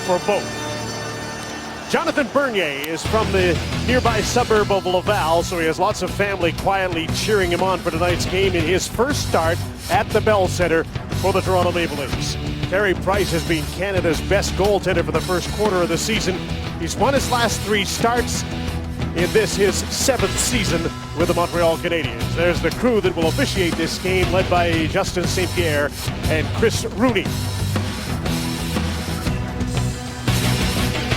for both. Jonathan Bernier is from the nearby suburb of Laval, so he has lots of family quietly cheering him on for tonight's game in his first start at the Bell Centre for the Toronto Maple Leafs. Carey Price has been Canada's best goaltender for the first quarter of the season. He's won his last 3 starts in this, his 7th season with the Montreal Canadiens. There's the crew that will officiate this game, led by Justin St. Pierre and Chris Rooney.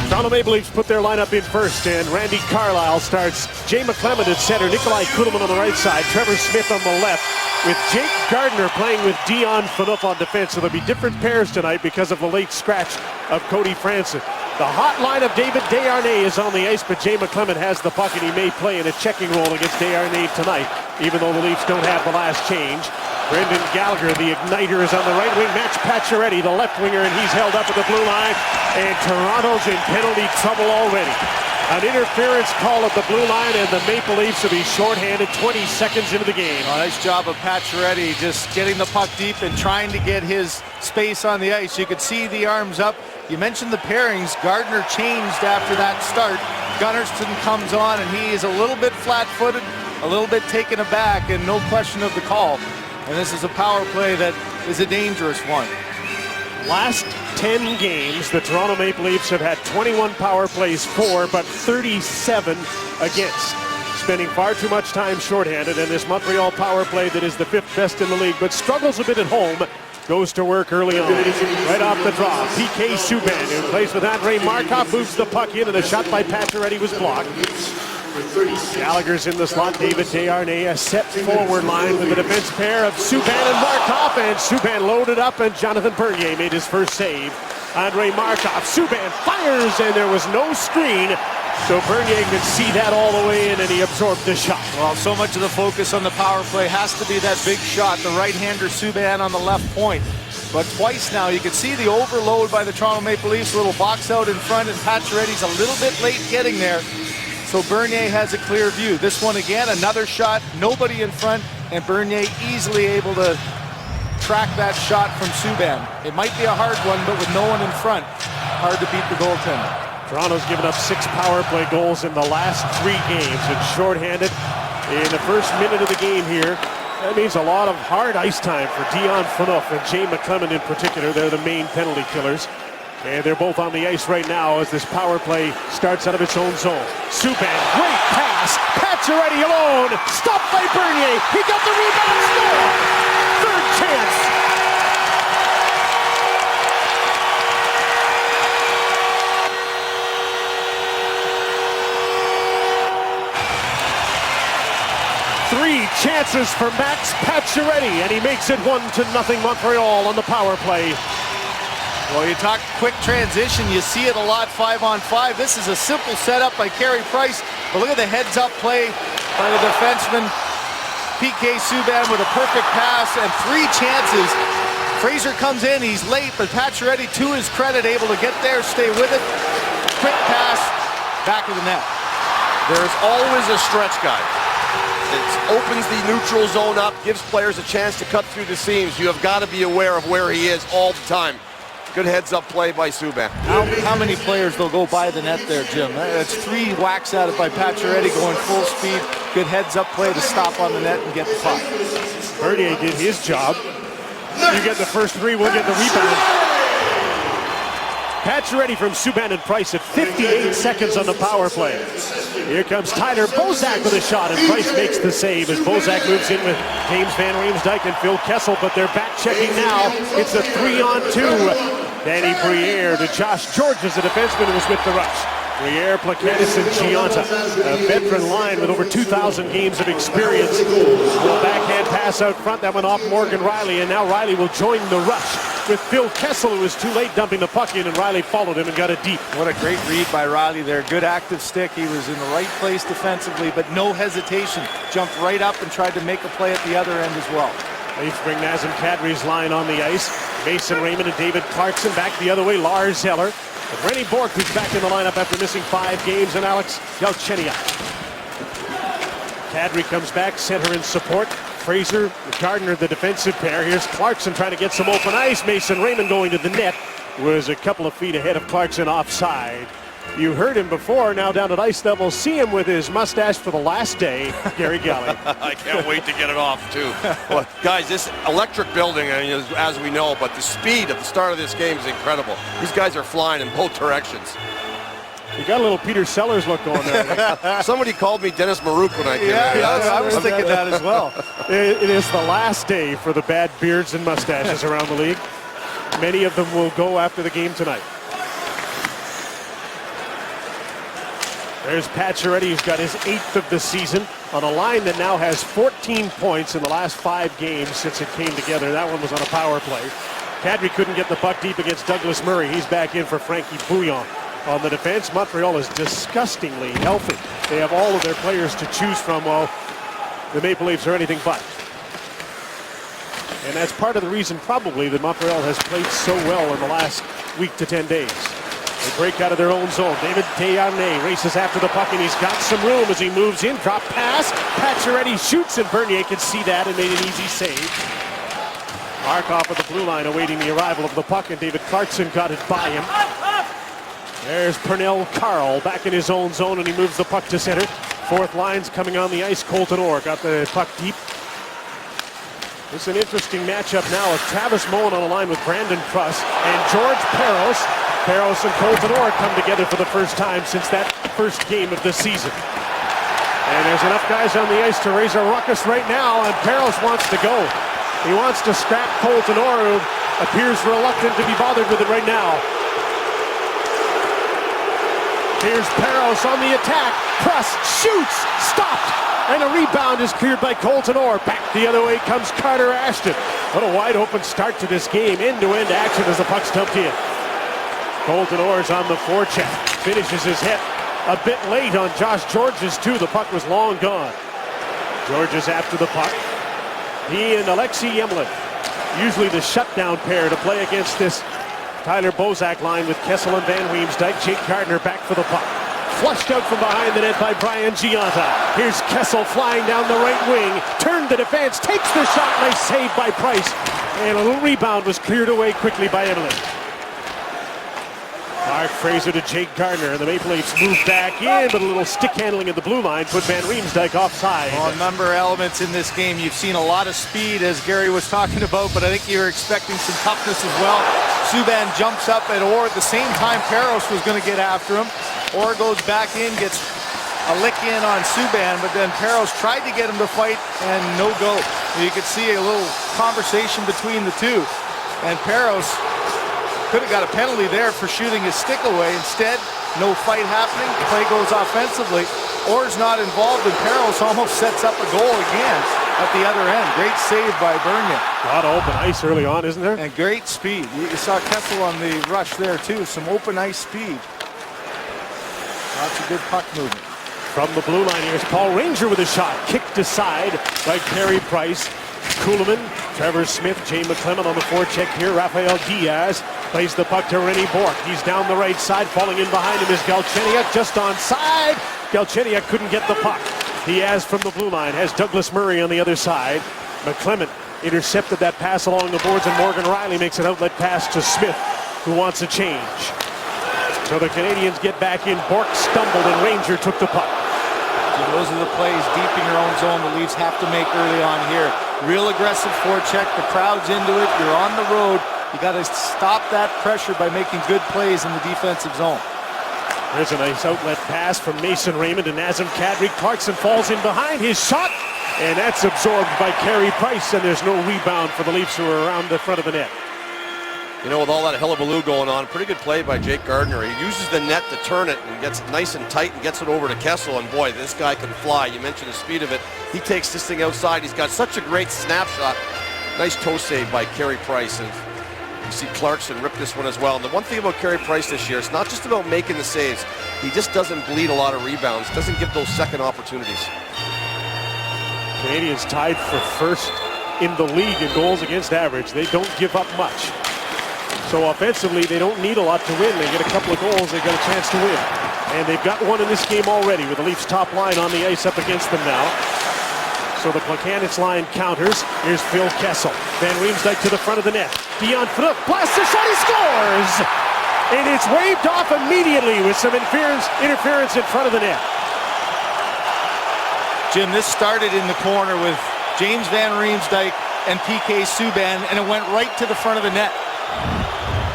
Toronto Maple Leafs put their lineup in first, and Randy Carlyle starts. Jay McClement at center, Nikolai Kulemin on the right side, Trevor Smith on the left, with Jake Gardiner playing with Dion Phaneuf on defense. So there'll be different pairs tonight because of the late scratch of Cody Franson. The hot line of David Desharnais is on the ice, but Jay McClement has the puck, and he may play in a checking role against Desharnais tonight, even though the Leafs don't have the last change. Brendan Gallagher, the igniter, is on the right wing. Max Pacioretty, the left winger, and he's held up at the blue line. And Toronto's in penalty trouble already. An interference call at the blue line, and the Maple Leafs will be shorthanded 20 seconds into the game. Nice job of Pacioretty just getting the puck deep and trying to get his space on the ice. You could see the arms up. You mentioned the pairings. Gardiner changed after that start. Gunnarsson comes on, and he is a little bit flat-footed, a little bit taken aback, and no question of the call. And this is a power play that is a dangerous one. Last 10 games, the Toronto Maple Leafs have had 21 power plays for, but 37 against. Spending far too much time shorthanded, and this Montreal power play that is the 5th best in the league, but struggles a bit at home, goes to work early on. Right off the draw, PK Subban, who plays with Andrei Markov, moves the puck in, and a shot by Pacioretty was blocked. Gallagher's in the slot. David Desharnais, a set forward line with the defense pair of Subban and Markov, and Subban loaded up, and Jonathan Bernier made his first save. Andrei Markov, Subban fires, and there was no screen, so Bernier could see that all the way in, and he absorbed the shot. Well, so much of the focus on the power play has to be that big shot, the right-hander Subban on the left point. But twice now, you can see the overload by the Toronto Maple Leafs, a little box out in front, and Pacioretty's a little bit late getting there. So Bernier has a clear view. This one again, another shot, nobody in front, and Bernier easily able to track that shot from Subban. It might be a hard one, but with no one in front, hard to beat the goaltender. Toronto's given up 6 power play goals in the last 3 games. It's shorthanded in the first minute of the game here. That means a lot of hard ice time for Dion Phaneuf and Jay McClement in particular. They're the main penalty killers. And they're both on the ice right now as this power play starts out of its own zone. Subban, great pass. Pacioretty alone. Stopped by Bernier. He got the rebound. Score. Third chance. Three chances for Max Pacioretty, and he makes it 1-0 Montreal on the power play. Well, you talk quick transition, you see it a lot 5-on-5. This is a simple setup by Carey Price, but look at the heads-up play by the defenseman. PK Subban with a perfect pass and 3 chances. Fraser comes in, he's late, but Pacioretty, to his credit, able to get there, stay with it. Quick pass, back of the net. There's always a stretch guy. It opens the neutral zone up, gives players a chance to cut through the seams. You have got to be aware of where he is all the time. Good heads-up play by Subban. How many players they'll go by the net there, Jim? That's 3 whacks at it by Pacioretty going full speed. Good heads-up play to stop on the net and get the puck. Bernier did his job. You get the first 3, we'll get the rebound. Pacioretty from Subban and Price at 58 seconds on the power play. Here comes Tyler Bozak with a shot, and Price makes the save as Bozak moves in with James Van Riemsdyk and Phil Kessel, but they're back checking now. It's a 3-on-2. Danny Briere to Josh Georges, the defenseman who was with the rush. Briere, Plaquetis, and Giunta, a veteran line with over 2,000 games of experience. A backhand pass out front that went off Morgan Rielly, and now Rielly will join the rush with Phil Kessel, who was too late dumping the puck in, and Rielly followed him and got it deep. What a great read by Rielly there. Good active stick. He was in the right place defensively, but no hesitation. Jumped right up and tried to make a play at the other end as well. Leafs bring Nazem Kadri's line on the ice. Mason Raymond and David Clarkson back the other way. Lars Zeller. Rennie Bourque, who's back in the lineup after missing 5 games, and Alex Galchenyuk. Kadri comes back, center in support. Fraser, Gardiner, the defensive pair. Here's Clarkson trying to get some open ice. Mason Raymond going to the net. was a couple of feet ahead of Clarkson offside. You heard him before, now down at ice level. See him with his mustache for the last day, Gary Gelly. I can't wait to get it off, too. Well, guys, this electric building, as we know, but the speed at the start of this game is incredible. These guys are flying in both directions. You got a little Peter Sellers look going there. Somebody called me Dennis Marouk when I came in. I was thinking that as well. It is the last day for the bad beards and mustaches around the league. Many of them will go after the game tonight. There's Pacioretty, who's got his 8th of the season on a line that now has 14 points in the last 5 games since it came together. That one was on a power play. Kadri couldn't get the puck deep against Douglas Murray. He's back in for Frankie Bouillon. On the defense, Montreal is disgustingly healthy. They have all of their players to choose from, while the Maple Leafs are anything but. And that's part of the reason probably that Montreal has played so well in the last week to 10 days. They break out of their own zone. David Desharnais races after the puck, and he's got some room as he moves in. Drop pass. Pacioretty shoots, and Bernier could see that and made an easy save. Markov at the blue line awaiting the arrival of the puck, and David Clarkson got it by him. There's Pernell Carl back in his own zone, and he moves the puck to center. Fourth line's coming on the ice. Colton Orr got the puck deep. It's an interesting matchup now of Travis Moen on the line with Brandon Pruss and George Parros. Parros and Colton Orr come together for the first time since that first game of the season. And there's enough guys on the ice to raise a ruckus right now, and Parros wants to go. He wants to scrap Colton Orr, who appears reluctant to be bothered with it right now. Here's Parros on the attack. Pruss shoots, stopped, and a rebound is cleared by Colton Orr. Back the other way comes Carter Ashton. What a wide open start to this game. End-to-end action as the puck's dumped in. Colton Orr's on the forecheck. Finishes his hit a bit late on Josh Georges too. The puck was long gone. Georges after the puck. He and Alexei Yemlin, usually the shutdown pair to play against this Tyler Bozak line with Kessel and Van Riemsdyk. Jake Gardiner back for the puck. Flushed out from behind the net by Brian Gionta. Here's Kessel flying down the right wing. Turned the defense, takes the shot. Nice save by Price. And a little rebound was cleared away quickly by Evelyn. Mark Fraser to Jake Gardiner, and the Maple Leafs move back in, but a little stick handling at the blue line put Van Riemsdyk offside. Well, a number of elements in this game. You've seen a lot of speed, as Gary was talking about, but I think you're expecting some toughness as well. Subban jumps up at Orr at the same time Parros was going to get after him. Orr goes back in, gets a lick in on Subban, but then Parros tried to get him to fight, and no go. You could see a little conversation between the two, and Parros could have got a penalty there for shooting his stick away. Instead, no fight happening. The play goes offensively. Orr's not involved, and Parros almost sets up a goal again at the other end. Great save by Bernier. A lot of open ice early on, isn't there? And great speed. You saw Kessel on the rush there, too. Some open ice speed. Lots of good puck movement. From the blue line, here's Paul Ranger with a shot. Kicked aside by Carey Price. Kuhlman, Trevor Smith, Jay McClement on the forecheck here. Rafael Diaz plays the puck to Rennie Bourque. He's down the right side. Falling in behind him is Galchenyuk, just onside. Galchenyuk couldn't get the puck. Diaz from the blue line has Douglas Murray on the other side. McClement intercepted that pass along the boards, and Morgan Riley makes an outlet pass to Smith, who wants a change. So the Canadians get back in. Bourque stumbled, and Ranger took the puck. So those are the plays deep in your own zone the Leafs have to make early on here. Real aggressive forecheck. The crowd's into it. You're on the road. You got to stop that pressure by making good plays in the defensive zone. There's a nice outlet pass from Mason Raymond to Nazem Kadri. Clarkson falls in behind his shot, and that's absorbed by Carey Price, and there's no rebound for the Leafs, who are around the front of the net. You know, with all that hullabaloo going on, pretty good play by Jake Gardiner. He uses the net to turn it and gets it nice and tight and gets it over to Kessel. And boy, this guy can fly. You mentioned the speed of it. He takes this thing outside. He's got such a great snapshot. Nice toe save by Carey Price. And you see Clarkson rip this one as well. And the one thing about Carey Price this year, it's not just about making the saves. He just doesn't bleed a lot of rebounds. Doesn't give those second opportunities. Canadians tied for first in the league in goals against average. They don't give up much. So offensively, they don't need a lot to win. They get a couple of goals, they got a chance to win. And they've got one in this game already with the Leafs top line on the ice up against them now. So the Placanitz line counters. Here's Phil Kessel. Van Riemsdyk to the front of the net. Dion Phaneuf blasts the shot, he scores! And it's waved off immediately with some interference in front of the net. Jim, this started in the corner with James Van Riemsdyk and PK Subban, and it went right to the front of the net.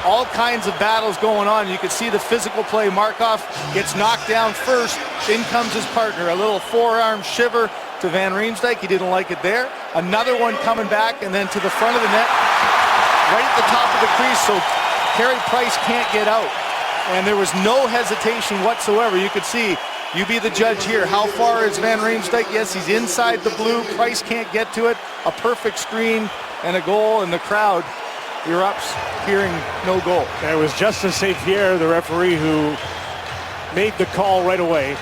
All kinds of battles going on. You could see the physical play. Markov gets knocked down first. In comes his partner. A little forearm shiver to Van Riemsdyk. He didn't like it there. Another one coming back, and then to the front of the net, right at the top of the crease, so Carey Price can't get out. And there was no hesitation whatsoever. You could see, you be the judge here. How far is Van Riemsdyk? Yes, he's inside the blue. Price can't get to it. A perfect screen and a goal, and the crowd erupts, hearing no goal. It was Justin St. Pierre, the referee, who made the call right away.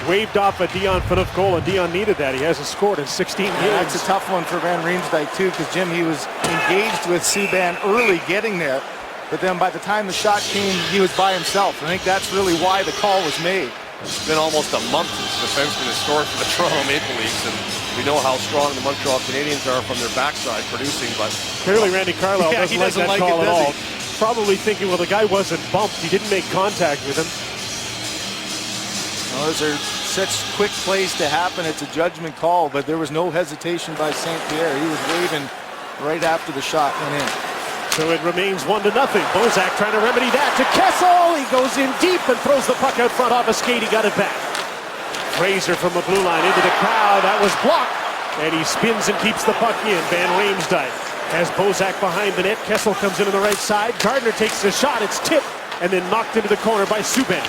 Waved off a Dion Phaneuf goal, and Dion needed that. He hasn't scored in 16 games. That's a tough one for Van Riemsdyk too, because Jim, he was engaged with Subban early getting there, but then by the time the shot came, he was by himself. I think that's really why the call was made. It's been almost a month since the defenseman has scored for the Toronto Maple Leafs, and we know how strong the Montreal Canadiens are from their backside producing, but clearly Randy Carlyle he doesn't like that call at all. Probably thinking, well, the guy wasn't bumped. He didn't make contact with him. Well, those are such quick plays to happen. It's a judgment call, but there was no hesitation by St. Pierre. He was waving right after the shot went in. So it remains 1-0. Bozak trying to remedy that to Kessel. He goes in deep and throws the puck out front off a skate. He got it back. Fraser from the blue line into the crowd. That was blocked. And he spins and keeps the puck in. Van Riemsdyk has Bozak behind the net. Kessel comes in on the right side. Gardner takes the shot. It's tipped and then knocked into the corner by Subban.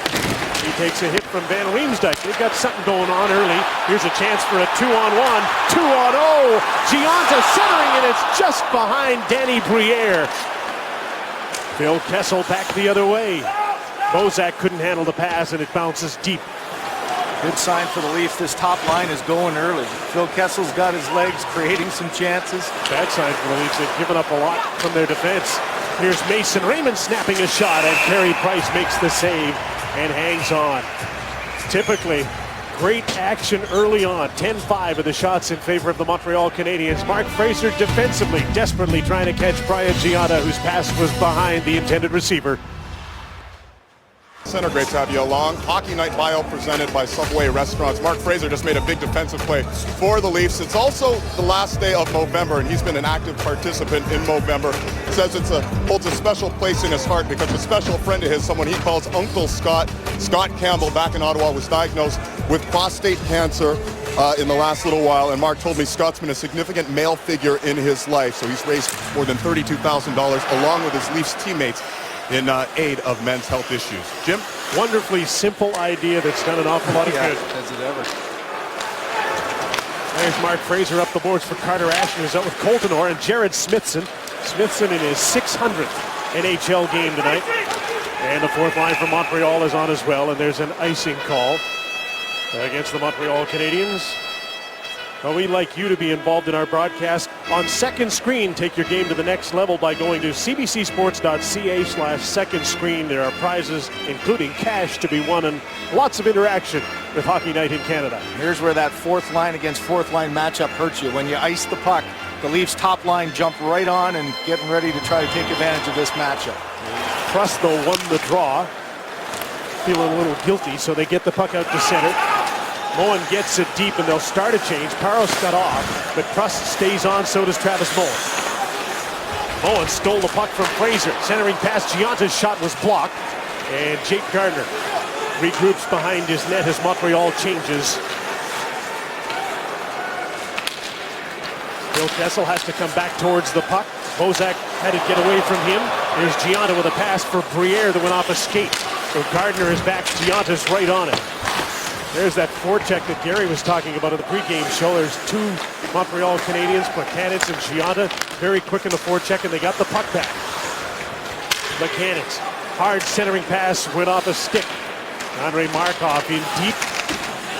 He takes a hit from Van Riemsdyk. They've got something going on early. Here's a chance for a 2-on-1. 2-on-0. Gianta centering, and it's just behind Danny Briere. Phil Kessel back the other way. Bozak couldn't handle the pass, and it bounces deep. Good sign for the Leafs. This top line is going early. Phil Kessel's got his legs, creating some chances. Bad sign for the Leafs. They've given up a lot from their defense. Here's Mason Raymond snapping a shot, and Carey Price makes the save and hangs on. Typically, great action early on. 10-5 of the shots in favor of the Montreal Canadiens. Mark Fraser defensively, desperately trying to catch Brian Gianta, whose pass was behind the intended receiver. Center, great to have you along. Hockey Night Bio presented by Subway Restaurants. Mark Fraser just made a big defensive play for the Leafs. It's also the last day of Movember, and he's been an active participant in Movember. Says holds a special place in his heart because a special friend of his, someone he calls Uncle Scott, Scott Campbell, back in Ottawa, was diagnosed with prostate cancer in the last little while, and Mark told me Scott's been a significant male figure in his life, so he's raised more than $32,000 along with his Leafs teammates in aid of men's health issues. Jim? Wonderfully simple idea that's done an awful lot of good. Has it ever. There's Mark Fraser up the boards for Carter Ashton, who's out with Colton Orr, and Jared Smithson. Smithson in his 600th NHL game tonight. And the fourth line for Montreal is on as well, and there's an icing call against the Montreal Canadiens. Well, we'd like you to be involved in our broadcast on Second Screen. Take your game to the next level by going to cbcsports.ca/second screen. There are prizes, including cash, to be won and lots of interaction with Hockey Night in Canada. Here's where that fourth line against fourth line matchup hurts you. When you ice the puck, the Leafs top line jump right on and getting ready to try to take advantage of this matchup. Trust, though, won the draw. Feeling a little guilty, so they get the puck out to center. Moen gets it deep, and they'll start a change. Parros got off, but Trust stays on, so does Travis Moen. Moen stole the puck from Fraser. Centering past Gianta's shot was blocked, and Jake Gardner regroups behind his net as Montreal changes. Phil Kessel has to come back towards the puck. Bozak had it get away from him. There's Gianta with a pass for Briere that went off a skate. So Gardner is back. Gianta's right on it. There's that forecheck that Gary was talking about in the pregame show. There's two Montreal Canadiens, Placanitz and Gianta, very quick in the forecheck, and they got the puck back. Placanitz, hard centering pass, went off a stick. Andrei Markov in deep.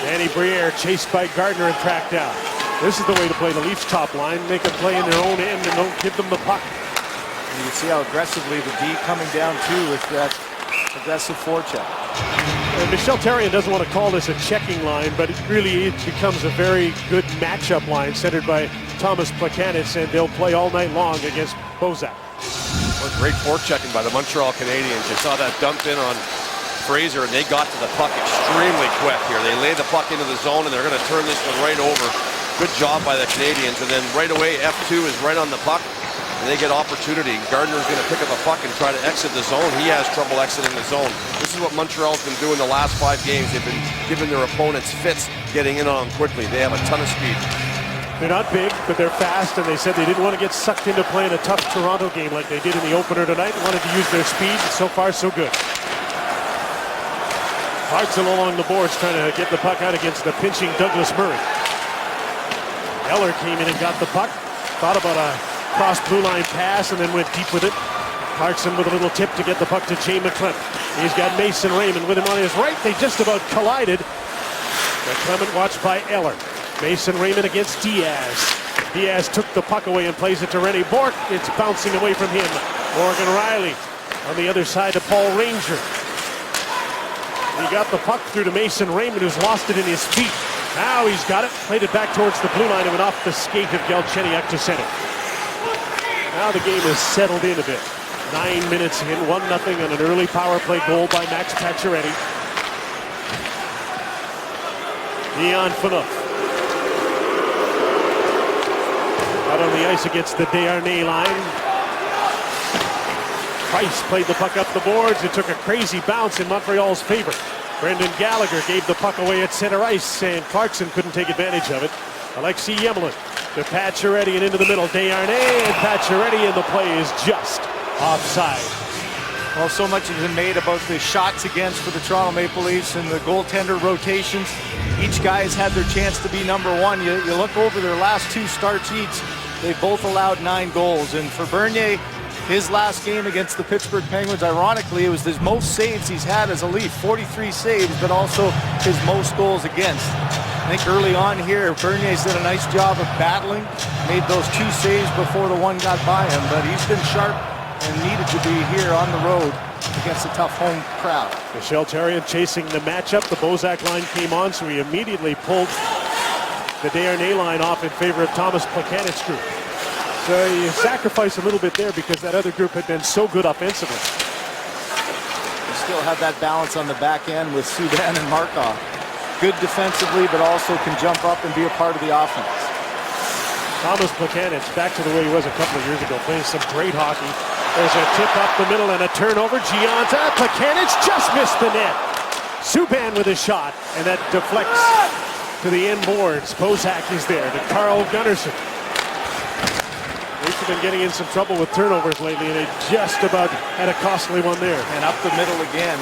Danny Briere chased by Gardner and tracked down. This is the way to play the Leafs top line. Make a play in their own end and don't give them the puck. You can see how aggressively the D coming down too with that Aggressive forecheck. And Michel Therrien doesn't want to call this a checking line, but it becomes a very good matchup line centered by Thomas Plekanec, and they'll play all night long against Bozak. Great forechecking by the Montreal Canadiens. You saw that dump in on Fraser, and they got to the puck extremely quick here. They lay the puck into the zone, and they're going to turn this one right over. Good job by the Canadiens. And then right away, F2 is right on the puck, and they get opportunity. Gardner's going to pick up a puck and try to exit the zone. He has trouble exiting the zone. This is what Montreal's been doing the last 5 games. They've been giving their opponents fits getting in on them quickly. They have a ton of speed. They're not big, but they're fast, and they said they didn't want to get sucked into playing a tough Toronto game like they did in the opener tonight. They wanted to use their speed, and so far so good. Clarkson along the boards trying to get the puck out against the pinching Douglas Murray. Eller came in and got the puck, thought about a cross blue line pass and then went deep with it. Clarkson with a little tip to get the puck to Jay McClement. He's got Mason Raymond with him on his right. They just about collided. McClement watched by Eller. Mason Raymond against Diaz. Diaz took the puck away and plays it to Rennie Bourque. It's bouncing away from him. Morgan Riley on the other side to Paul Ranger. He got the puck through to Mason Raymond, who's lost it in his feet. Now he's got it. Played it back towards the blue line and went off the skate of Galchenyuk to center. Now the game is settled in a bit. 9 minutes in, 1-0 on an early power play goal by Max Pacioretty. Dion Phaneuf out on the ice against the Desharnais line. Price played the puck up the boards. It took a crazy bounce in Montreal's favor. Brendan Gallagher gave the puck away at center ice, and Clarkson couldn't take advantage of it. Alexei Yemelin to Pacioretty and into the middle. Desharnais and Pacioretty, and the play is just offside. Well, so much has been made about the shots against for the Toronto Maple Leafs and the goaltender rotations. Each guy has had their chance to be number one. You look over their last 2 starts each, they both allowed 9 goals. And for Bernier, his last game against the Pittsburgh Penguins, ironically, it was his most saves he's had as a Leaf, 43 saves, but also his most goals against. I think early on here, Bernier's did a nice job of battling, made those 2 saves before the one got by him, but he's been sharp and needed to be here on the road against a tough home crowd. Michel Therrien chasing the matchup. The Bozak line came on, so he immediately pulled the Desharnais line off in favor of Thomas Plekanec's group. So you sacrifice a little bit there because that other group had been so good offensively. You still have that balance on the back end with Subban and Markov. Good defensively, but also can jump up and be a part of the offense. Thomas Plekanec back to the way he was a couple of years ago, playing some great hockey. There's a tip up the middle and a turnover. Gionta, Plekanec just missed the net. Subban with a shot, and that deflects to the end boards. Bozak is there to Carl Gunnarsson. They've been getting in some trouble with turnovers lately, and they just about had a costly one there. And up the middle again.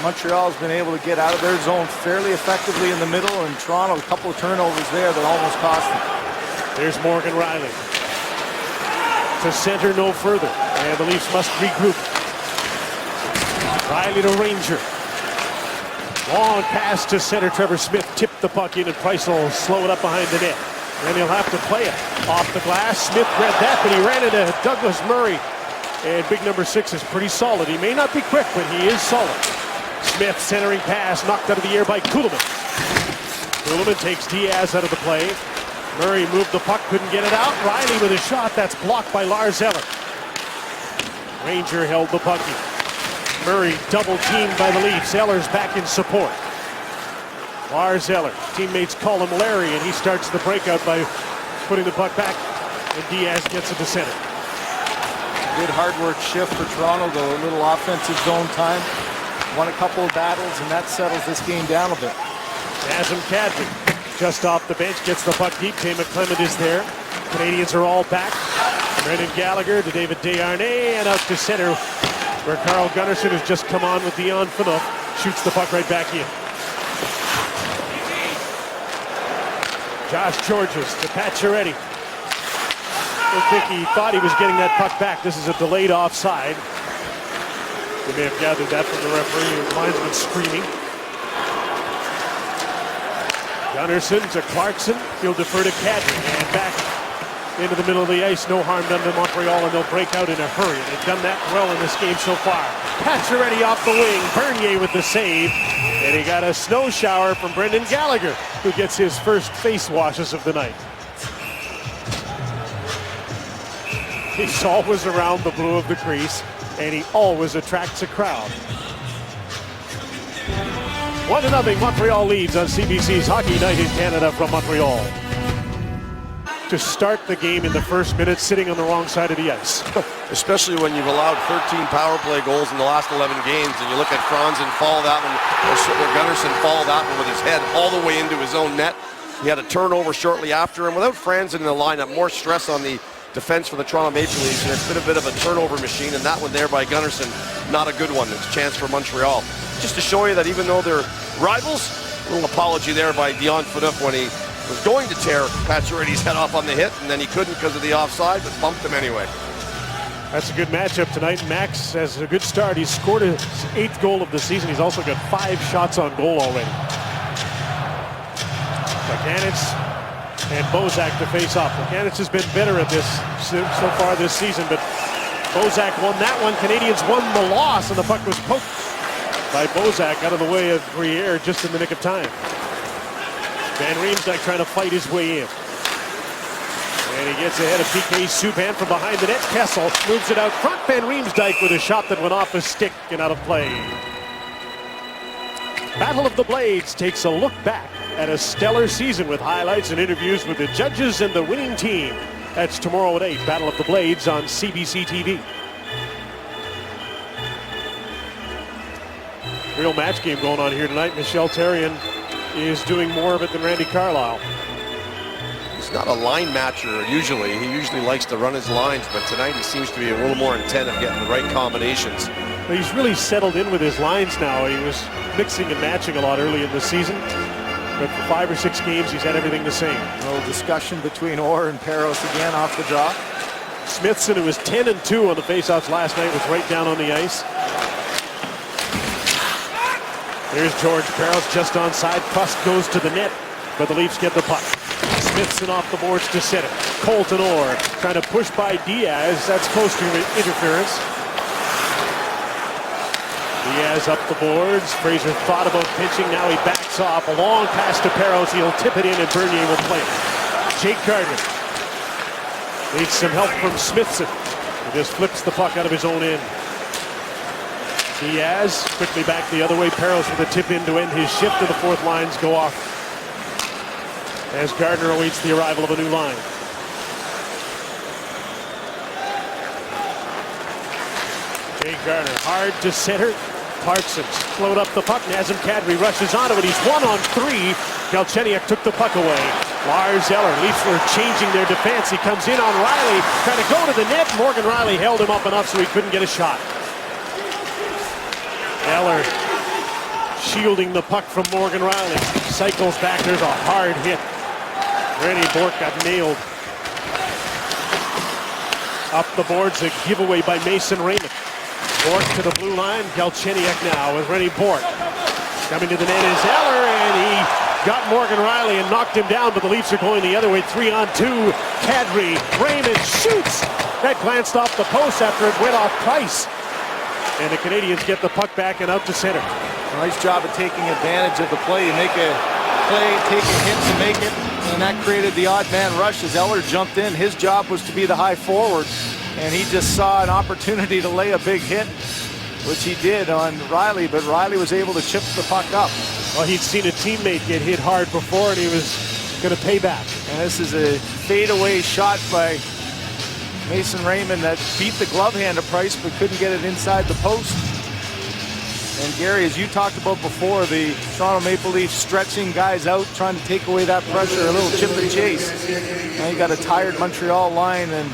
Montreal's been able to get out of their zone fairly effectively in the middle, and Toronto, a couple of turnovers there that almost cost them. There's Morgan Riley. To center no further. And the Leafs must regroup. Riley to Ranger. Long pass to center. Trevor Smith tipped the puck in, and Price will slow it up behind the net. Then he'll have to play it off the glass. Smith read that, but he ran into Douglas Murray. And big number 6 is pretty solid. He may not be quick, but he is solid. Smith centering pass knocked out of the air by Kuhlman. Kuhlman takes Diaz out of the play. Murray moved the puck, couldn't get it out. Riley with a shot that's blocked by Lars Eller. Ranger held the puck in. Murray double teamed by the Leafs. Eller's back in support. Lars Eller, teammates call him Larry, and he starts the breakout by putting the puck back, and Diaz gets it to center. Good hard work shift for Toronto, though. A little offensive zone time. Won a couple of battles, and that settles this game down a bit. Nazem Kadri, just off the bench, gets the puck deep. Jay McClement is there. Canadians are all back. Brendan Gallagher to David Desharnais, and out to center, where Carl Gunnarsson has just come on with Dion Phaneuf, shoots the puck right back in. Josh Georges to Pacioretty. I think he thought he was getting that puck back. This is a delayed offside. You may have gathered that from the referee. His linesman screaming. Gunnarsson to Clarkson. He'll defer to Kadri. And back into the middle of the ice. No harm done to Montreal, and they'll break out in a hurry. They've done that well in this game so far. Pacioretty off the wing. Bernier with the save. And he got a snow shower from Brendan Gallagher, who gets his first face washes of the night. He's always around the blue of the crease, and he always attracts a crowd. 1-0, Montreal leads on CBC's Hockey Night in Canada from Montreal. To start the game in the first minute, sitting on the wrong side of the ice. Especially when you've allowed 13 power play goals in the last 11 games, and you look at Franzen fall that one, or Gunnarsson fall that one with his head all the way into his own net. He had a turnover shortly after, and without Franzen in the lineup, more stress on the defense for the Toronto Maple Leafs, and it's been a bit of a turnover machine, and that one there by Gunnarsson, not a good one. It's a chance for Montreal. Just to show you that even though they're rivals, a little apology there by Dion Phaneuf when he was going to tear Pacioretty's head off on the hit, and then he couldn't because of the offside, but bumped him anyway. That's a good matchup tonight. Max has a good start. He's scored his 8th goal of the season. He's also got 5 shots on goal already. Buchanan and Bozak to face off. Buchanan has been better at this so far this season, but Bozak won that one. Canadians won the loss, and the puck was poked by Bozak out of the way of Briere just in the nick of time. Van Riemsdyk trying to fight his way in. And he gets ahead of PK Subban from behind the net. Kessel moves it out front. Van Riemsdyk with a shot that went off his stick and out of play. Battle of the Blades takes a look back at a stellar season with highlights and interviews with the judges and the winning team. That's tomorrow at 8. Battle of the Blades on CBC TV. Real match game going on here tonight. Michel Therrien is doing more of it than Randy Carlyle. He's not a line matcher usually. He usually likes to run his lines, but tonight he seems to be a little more intent of getting the right combinations. But he's really settled in with his lines now. He was mixing and matching a lot early in the season, but for 5 or 6 games he's had everything the same. A little discussion between Orr and Parros again off the draw. Smithson, who was 10-2 on the faceoffs last night, was right down on the ice. Here's George Parros just onside. Puck goes to the net, but the Leafs get the puck. Smithson off the boards to center. Colton Orr trying to push by Diaz. That's close to interference. Diaz up the boards. Fraser thought about pitching. Now he backs off. A long pass to Parros. He'll tip it in, and Bernier will play it. Jake Gardiner needs some help from Smithson. He just flips the puck out of his own end. Diaz quickly back the other way. Parros with a tip in to end his shift, and the fourth lines go off as Gardiner awaits the arrival of a new line. Jake Gardiner hard to center. Parsons float up the puck. Nazem Kadri rushes onto it. He's 1-on-3. Galchenyuk took the puck away. Lars Eller. Leafs were changing their defense. He comes in on Riley, trying to go to the net. Morgan Riley held him up enough so he couldn't get a shot. Eller shielding the puck from Morgan Riley. Cycles back. There's a hard hit. Randy Bourque got nailed. Up the boards, a giveaway by Mason Raymond. Bourque to the blue line. Galchenyuk now with Randy Bourque. Coming to the net is Eller, and he got Morgan Riley and knocked him down, but the Leafs are going the other way. 3-on-2. Kadri. Raymond shoots. That glanced off the post after it went off Price. And the Canadians get the puck back and out to center. Nice job of taking advantage of the play. You make a play, take a hit to make it, and that created the odd man rush as Eller jumped in. His job was to be the high forward, and he just saw an opportunity to lay a big hit, which he did on Riley, but Riley was able to chip the puck up. Well, he'd seen a teammate get hit hard before, and he was going to pay back. And this is a fadeaway shot by Mason Raymond that beat the glove hand of Price, but couldn't get it inside the post. And Gary, as you talked about before, the Toronto Maple Leafs stretching guys out, trying to take away that pressure, a little chip and chase. Now you got a tired Montreal line, and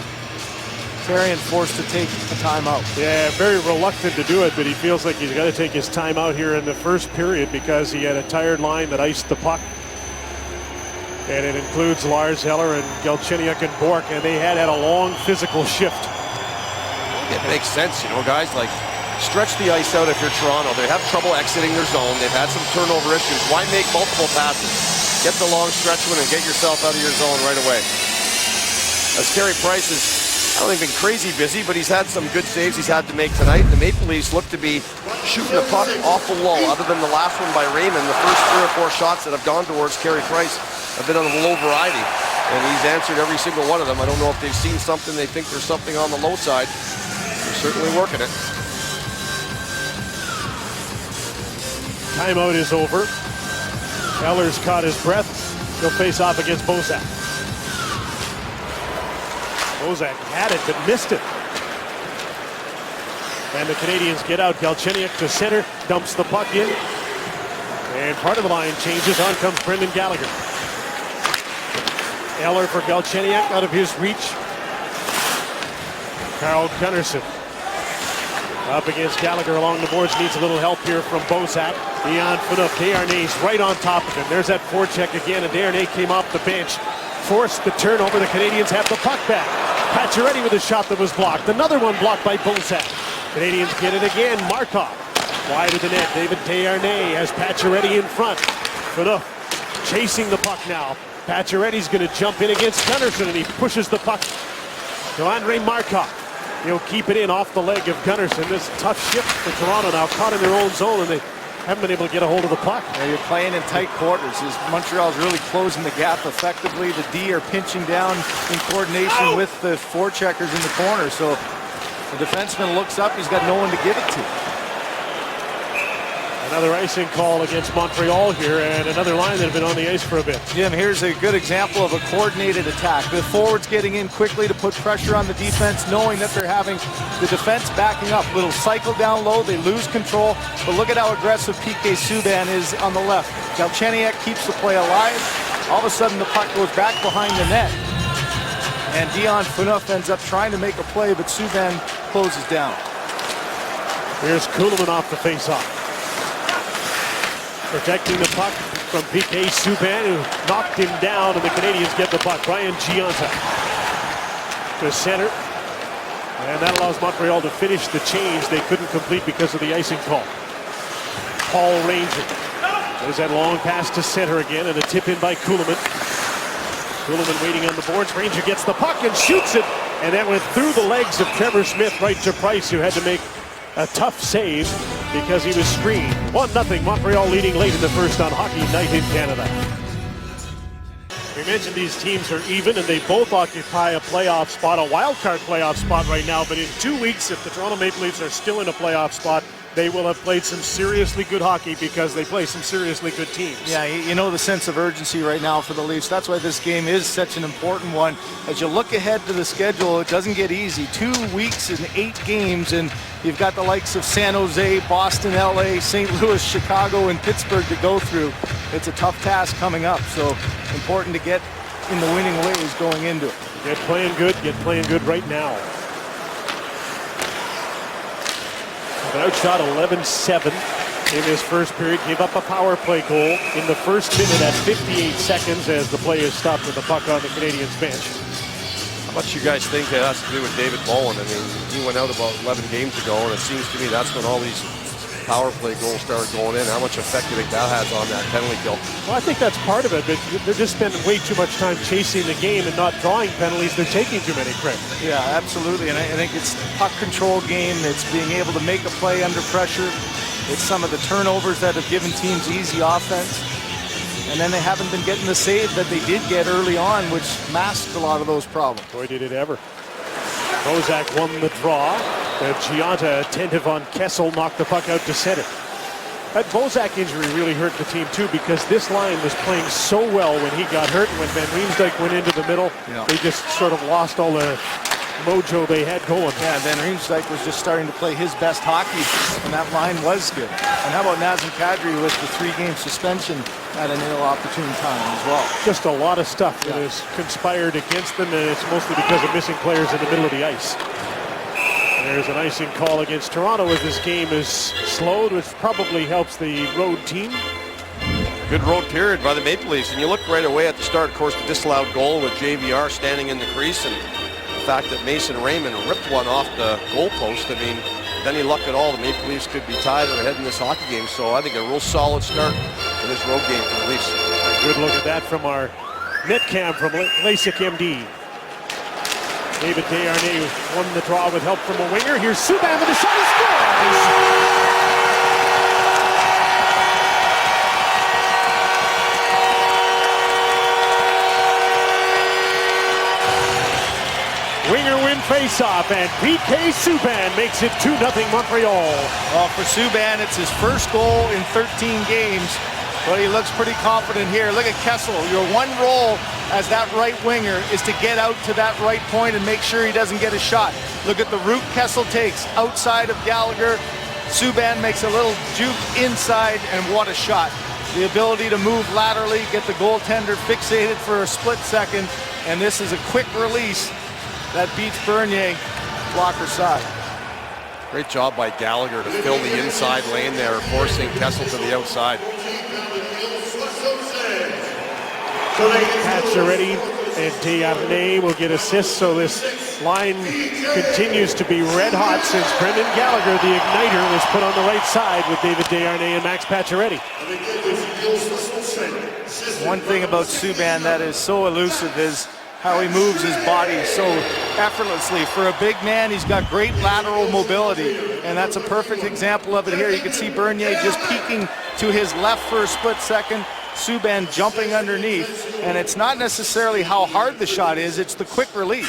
Therrien forced to take a timeout. Yeah, very reluctant to do it, but he feels like he's got to take his time out here in the first period because he had a tired line that iced the puck. And it includes Lars Eller and Galchenyuk and Bourque, and they had a long physical shift. It makes sense, you know, guys, like stretch the ice out if you're Toronto. They have trouble exiting their zone. They've had some turnover issues. Why make multiple passes? Get the long stretch one and get yourself out of your zone right away. as Carey Price has, I don't think, been crazy busy, but he's had some good saves he's had to make tonight. The Maple Leafs look to be shooting the puck awful low. Other than the last one by Raymond, the first 3 or 4 shots that have gone towards Carey Price have been on a low variety, and he's answered every single one of them. I don't know if they've seen something, they think there's something on the low side. They're certainly working it. Timeout is over. Eller's caught his breath. He'll face off against Bozak. Bozak had it but missed it. And the Canadians get out. Galchenyuk to center, dumps the puck in. And part of the line changes. On comes Brendan Gallagher. Eller for Galchenyuk, out of his reach. Carl Gunnarsson up against Gallagher along the boards. Needs a little help here from Bozak. Dion Phaneuf. Desharnais right on top of him. There's that forecheck again, and Desharnais came off the bench. Forced the turnover. The Canadians have the puck back. Pacioretty with a shot that was blocked. Another one blocked by Bozak. Canadians get it again. Markov wide of the net. David Desharnais has Pacioretty in front. Phaneuf chasing the puck now. Pacioretty's going to jump in against Gunnarsson, and he pushes the puck to Andrei Markov. He'll keep it in off the leg of Gunnarsson. This tough shift for Toronto now, caught in their own zone, and they haven't been able to get a hold of the puck. Yeah, you're playing in tight quarters. As Montreal's really closing the gap effectively. The D are pinching down in coordination with the forecheckers in the corner. So the defenseman looks up. He's got no one to give it to. Another icing call against Montreal here, and another line that had been on the ice for a bit. Jim, here's a good example of a coordinated attack. The forwards getting in quickly to put pressure on the defense, knowing that they're having the defense backing up. Little cycle down low, they lose control, but look at how aggressive PK Subban is on the left. Galchenyuk keeps the play alive. All of a sudden the puck goes back behind the net, and Dion Phaneuf ends up trying to make a play, but Subban closes down. Here's Kuhlman off the face-off. Protecting the puck from PK Subban, who knocked him down, and the Canadians get the puck. Brian Gionta to center, and that allows Montreal to finish the change they couldn't complete because of the icing call. Paul Ranger. There's that long pass to center again, and a tip in by Kuhlman. Kuhlman waiting on the boards. Ranger gets the puck and shoots it, and that went through the legs of Trevor Smith right to Price, who had to make a tough save because he was screened. 1-0, Montreal leading late in the first on Hockey Night in Canada. We mentioned these teams are even, and they both occupy a playoff spot, a wild card playoff spot right now. But in 2 weeks, if the Toronto Maple Leafs are still in a playoff spot, they will have played some seriously good hockey because they play some seriously good teams. Yeah, you know the sense of urgency right now for the Leafs. That's why this game is such an important one. As you look ahead to the schedule, it doesn't get easy. 2 weeks and 8 games, and you've got the likes of San Jose, Boston, LA, St. Louis, Chicago, and Pittsburgh to go through. It's a tough task coming up, so important to get in the winning ways going into it. Get playing good right now. An outshot 11-7 in this first period. Gave up a power play goal in the first minute at 58 seconds as the play is stopped with the puck on the Canadiens bench. How much you guys think that has to do with David Bowen? I mean, he went out about 11 games ago, and it seems to me that's when all these power play goals started going in. How much effect do you think that has on that penalty kill? Well, I think that's part of it, but they're just spending way too much time chasing the game and not drawing penalties. They're taking too many, Craig. Yeah, absolutely, and I think it's puck control game. It's being able to make a play under pressure. It's some of the turnovers that have given teams easy offense. And then they haven't been getting the save that they did get early on, which masked a lot of those problems. Boy, did it ever. Bozak won the draw. Gionta, attentive on Kessel, knocked the puck out to center. That Bozak injury really hurt the team too, because this line was playing so well when he got hurt. When Van Riemsdyk went into the middle, they just sort of lost all the mojo they had going. Yeah, Van Riemsdyk was just starting to play his best hockey, and that line was good. And how about Nazem Kadri with the 3-game suspension at an ill-opportune time as well? Just a lot of stuff that has conspired against them, and it's mostly because of missing players in the middle of the ice. There's an icing call against Toronto as this game is slowed, which probably helps the road team. Good road period by the Maple Leafs, and you look right away at the start, of course, the disallowed goal with JVR standing in the crease, and the fact that Mason Raymond ripped one off the goalpost. I mean, any luck at all, the Maple Leafs could be tied or ahead in this hockey game. So I think a real solid start in this road game for the Leafs. Good look at that from our net cam from LASIK MD. David Desharnais won the draw with help from a winger. Here's Subban with a shot. He scores! Winger win faceoff, and PK Subban makes it 2-0 Montreal. Well, for Subban, it's his first goal in 13 games, but he looks pretty confident here. Look at Kessel. Your one role as that right winger is to get out to that right point and make sure he doesn't get a shot. Look at the route Kessel takes outside of Gallagher. Subban makes a little juke inside, and what a shot. The ability to move laterally, get the goaltender fixated for a split second, and this is a quick release that beats Bernier blocker side. Great job by Gallagher to fill the inside lane there, forcing Kessel to the outside. Pacioretty and Desharnais will get assists, so this line continues to be red hot since Brendan Gallagher, the igniter, was put on the right side with David Desharnais and Max Pacioretty. One thing about Subban that is so elusive is how he moves his body so effortlessly. For a big man, he's got great lateral mobility, and that's a perfect example of it here. You can see Bernier just peeking to his left for a split second, Subban jumping underneath, and it's not necessarily how hard the shot is, it's the quick release.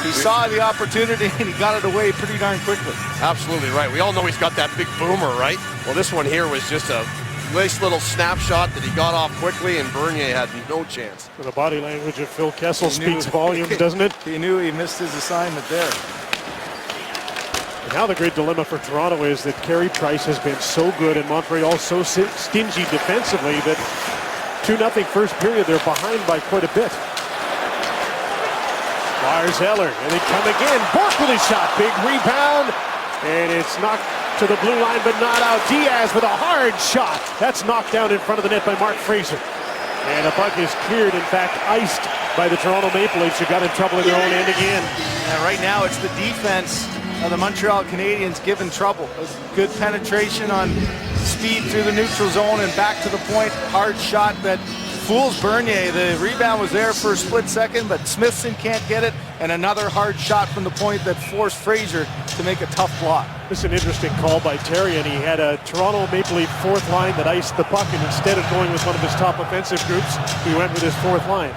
He saw the opportunity and he got it away pretty darn quickly. Absolutely right. We all know he's got that big boomer, right? Well, this one here was just a nice little snapshot that he got off quickly, and Bernier had no chance. The body language of Phil Kessel speaks volumes, doesn't it? He knew he missed his assignment there. And now the great dilemma for Toronto is that Carey Price has been so good and Montreal so stingy defensively that 2-0 first period, they're behind by quite a bit. Lars Eller, and they come again. Bourque with a shot, big rebound, and it's knocked to the blue line, but not out. Diaz with a hard shot. That's knocked down in front of the net by Mark Fraser. And the puck is cleared, in fact, iced by the Toronto Maple Leafs, who got in trouble in their own end again. And right now, it's the defense of the Montreal Canadiens giving trouble. Good penetration on speed through the neutral zone and back to the point. Hard shot that fools Bernier. The rebound was there for a split second, but Smithson can't get it. And another hard shot from the point that forced Fraser to make a tough block. This is an interesting call by Terry, and he had a Toronto Maple Leaf fourth line that iced the puck, and instead of going with one of his top offensive groups, he went with his fourth line.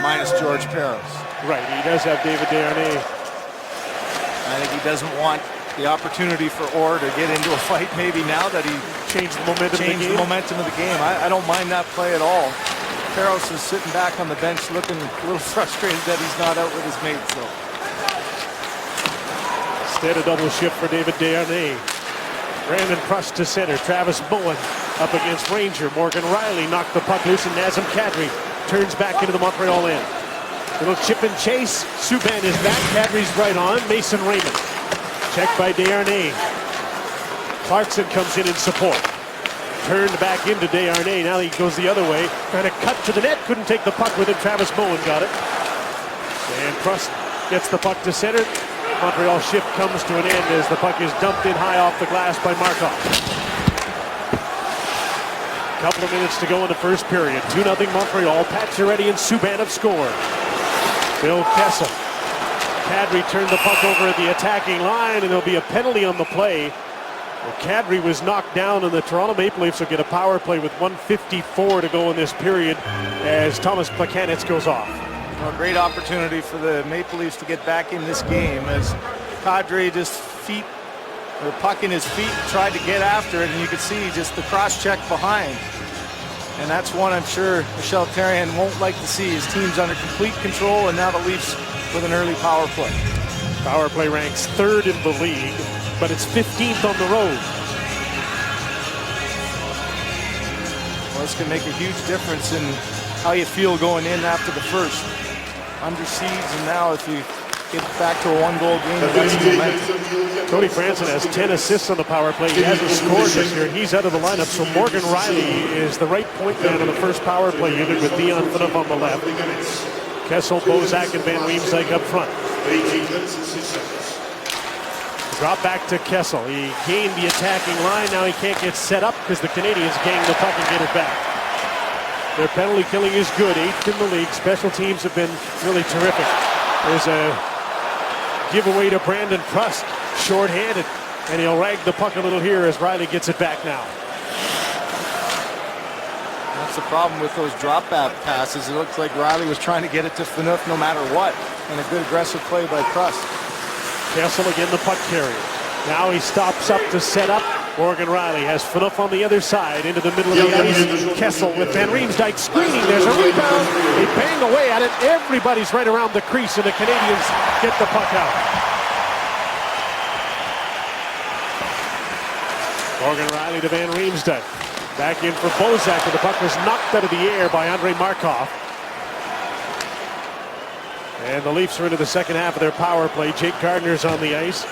Minus George Parros. Right, he does have David Desharnais. I think he doesn't want the opportunity for Orr to get into a fight maybe now that he changed the momentum of the game. I don't mind that play at all. Parros is sitting back on the bench looking a little frustrated that he's not out with his mates, though. Instead, a double shift for David Desharnais. Brandon Prust to center. Travis Bowen up against Ranger. Morgan Riley knocked the puck loose, and Nazem Kadri turns back into the Montreal end. Little chip and chase. Subban is back. Kadri's right on. Mason Raymond. Checked by Desharnais. Clarkson comes in support. Turned back into Desharnais. Now he goes the other way. Trying to cut to the net. Couldn't take the puck with him. Travis Bowen got it. And Prust gets the puck to center. Montreal shift comes to an end as the puck is dumped in high off the glass by Markov. Couple of minutes to go in the first period. 2-0 Montreal. Pacioretty and Subban have scored. Phil Kessel. Kadri turned the puck over at the attacking line, and there'll be a penalty on the play. Well, Kadri was knocked down, and the Toronto Maple Leafs will get a power play with 1:54 to go in this period as Thomas Plekanec goes off. Well, great opportunity for the Maple Leafs to get back in this game as Kadri just the puck in his feet, tried to get after it, and you could see just the cross-check behind. And that's one I'm sure Michel Therrien won't like to see. His team's under complete control, and now the Leafs with an early power play. Power play ranks 3rd in the league, but it's 15th on the road. Well, this can make a huge difference in how you feel going in after the first. Under siege, and now if you get back to a one-goal game, that's momentum. Cody Franson has 10 assists on the power play. He hasn't scored this year. He's out of the lineup, so Morgan Riley is the right point man on the first power play unit with Dion Phaneuf on the left. Kessel, Bozak, and Van Riemsdyk up front. Drop back to Kessel. He gained the attacking line. Now he can't get set up because the Canadians gained the puck and get it back. Their penalty killing is good, 8th in the league. Special teams have been really terrific. There's a giveaway to Brandon Prust, shorthanded, and he'll rag the puck a little here as Riley gets it back now. That's the problem with those drop back passes. It looks like Riley was trying to get it to Phaneuf no matter what, and a good aggressive play by Prust. Kessel again, the puck carrier. Now he stops up to set up. Morgan Riley has Phaneuf on the other side into the middle of the ice. Kessel with Van Riemsdyk screening. There's a rebound. They bang away at it. Everybody's right around the crease, and the Canadians get the puck out. Morgan Riley to Van Riemsdyk. Back in for Bozak, and the puck was knocked out of the air by Andrei Markov. And the Leafs are into the second half of their power play. Jake Gardner's on the ice.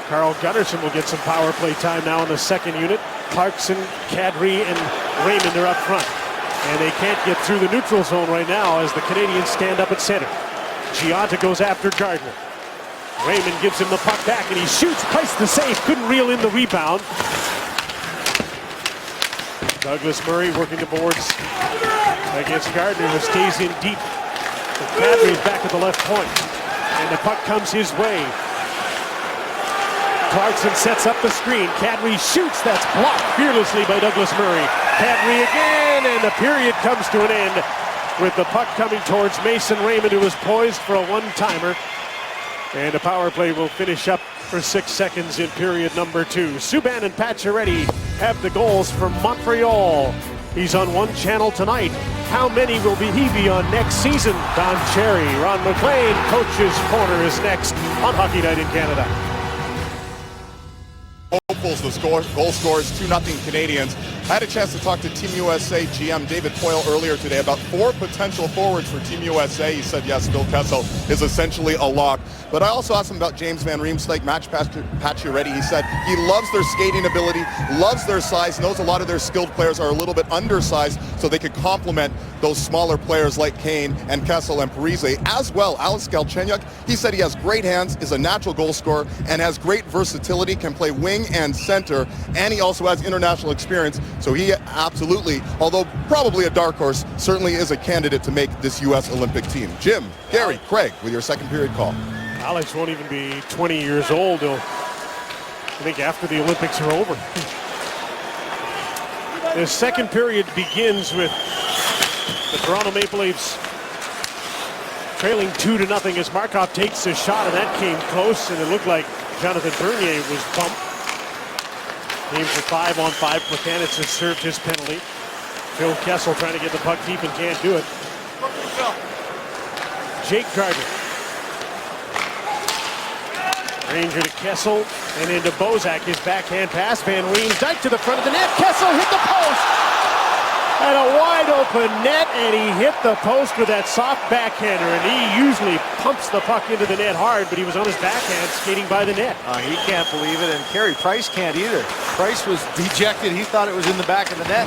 Carl Gunnarsson will get some power play time now in the second unit. Clarkson, Kadri, and Raymond are up front. And they can't get through the neutral zone right now as the Canadians stand up at center. Gionta goes after Gardner. Raymond gives him the puck back, and he shoots. Price the save. Couldn't reel in the rebound. Douglas Murray working the boards against Gardner, who stays in deep. Kadri's back at the left point, and the puck comes his way. Clarkson sets up the screen. Kadri shoots. That's blocked fearlessly by Douglas Murray. Kadri again, and the period comes to an end with the puck coming towards Mason Raymond, who was poised for a one-timer. And the power play will finish up for 6 seconds in period number 2. Subban and Pacioretty have the goals for Montreal. He's on one channel tonight. How many will he be on next season? Don Cherry, Ron McLean, Coach's Corner is next on Hockey Night in Canada. Hopefuls, the goal scorers, 2-0 Canadians. I had a chance to talk to Team USA GM David Poile earlier today about 4 potential forwards for Team USA. He said, yes, Phil Kessel is essentially a lock. But I also asked him about James Van Riemsdyk, Match Pacioretty. He said he loves their skating ability, loves their size, knows a lot of their skilled players are a little bit undersized, so they could complement those smaller players like Kane and Kessel and Parise. As well, Alex Galchenyuk, he said he has great hands, is a natural goal scorer, and has great versatility, can play wing and center, and he also has international experience. So he absolutely, although probably a dark horse, certainly is a candidate to make this U.S. Olympic team. Jim, Gary, Craig, with your second period call. Alex won't even be 20 years old. I think after the Olympics are over. The second period begins with the Toronto Maple Leafs trailing 2-0 as Markov takes a shot, and that came close, and it looked like Jonathan Bernier was bumped. Games for 5-on-5. Plekanec has served his penalty. Phil Kessel trying to get the puck deep and can't do it. Jake Gardner. Ranger to Kessel and into Bozak. His backhand pass. Van Riemsdyk to the front of the net. Kessel hit the post. At a wide open net, and he hit the post with that soft backhander, and he usually pumps the puck into the net hard, but he was on his backhand skating by the net. He can't believe it, and Carey Price can't either. Price was dejected. He thought it was in the back of the net.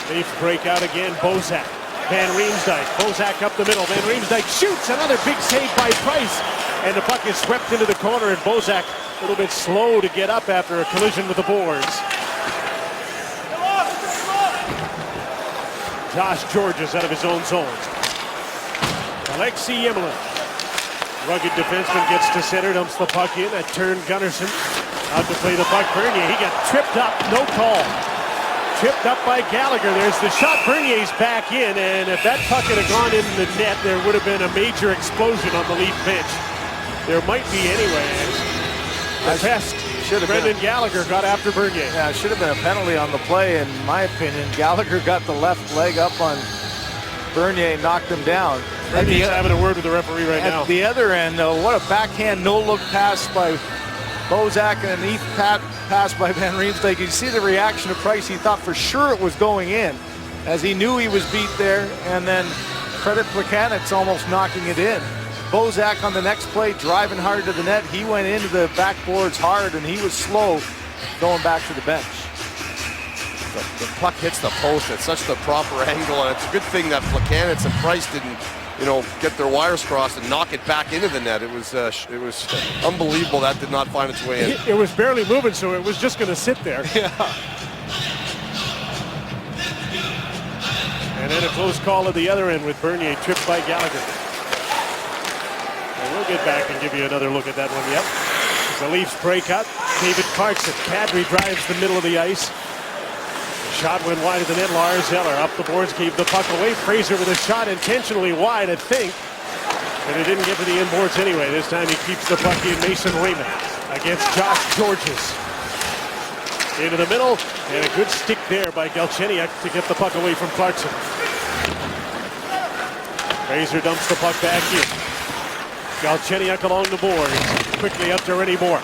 Leafs break out again. Bozak. Van Riemsdyk. Bozak up the middle. Van Riemsdyk shoots. Another big save by Price. And the puck is swept into the corner, and Bozak a little bit slow to get up after a collision with the boards. Josh Georges out of his own zone. Alexei Yemelin. Rugged defenseman gets to center, dumps the puck in. That turned Gunnarsson out to play the puck. Bernier, he got tripped up, no call. Tripped up by Gallagher. There's the shot. Bernier's back in, and if that puck had gone in the net, there would have been a major explosion on the Leaf bench. There might be anyway. The best, Brendan Gallagher got after Bernier. Yeah, it should have been a penalty on the play, in my opinion. Gallagher got the left leg up on Bernier and knocked him down. Bernier's having a word with the referee right now. At the other end, though, what a backhand no-look pass by Bozak and an pass by Van Riemsdyk. You see the reaction of Price. He thought for sure it was going in, as he knew he was beat there, and then credit Plekanec almost knocking it in. Bozak on the next play, driving hard to the net. He went into the backboards hard, and he was slow going back to the bench. The puck hits the post at such the proper angle, and it's a good thing that Plekanec and Price didn't get their wires crossed and knock it back into the net. It was unbelievable that did not find its way in. It was barely moving, so it was just going to sit there. Yeah. And then a close call at the other end with Bernier tripped by Gallagher. And we'll get back and give you another look at that one. Yep. As the Leafs break up, David Clarkson. Kadri drives the middle of the ice. Shot went wide of the net. Lars Eller up the boards, gave the puck away. Fraser with a shot intentionally wide, I think. And it didn't get to the inboards anyway. This time he keeps the puck in. Mason Raymond against Josh Georges. Into the middle, and a good stick there by Galchenyuk to get the puck away from Clarkson. Fraser dumps the puck back in. Galchenyuk along the boards. Quickly up to Rennie Moore.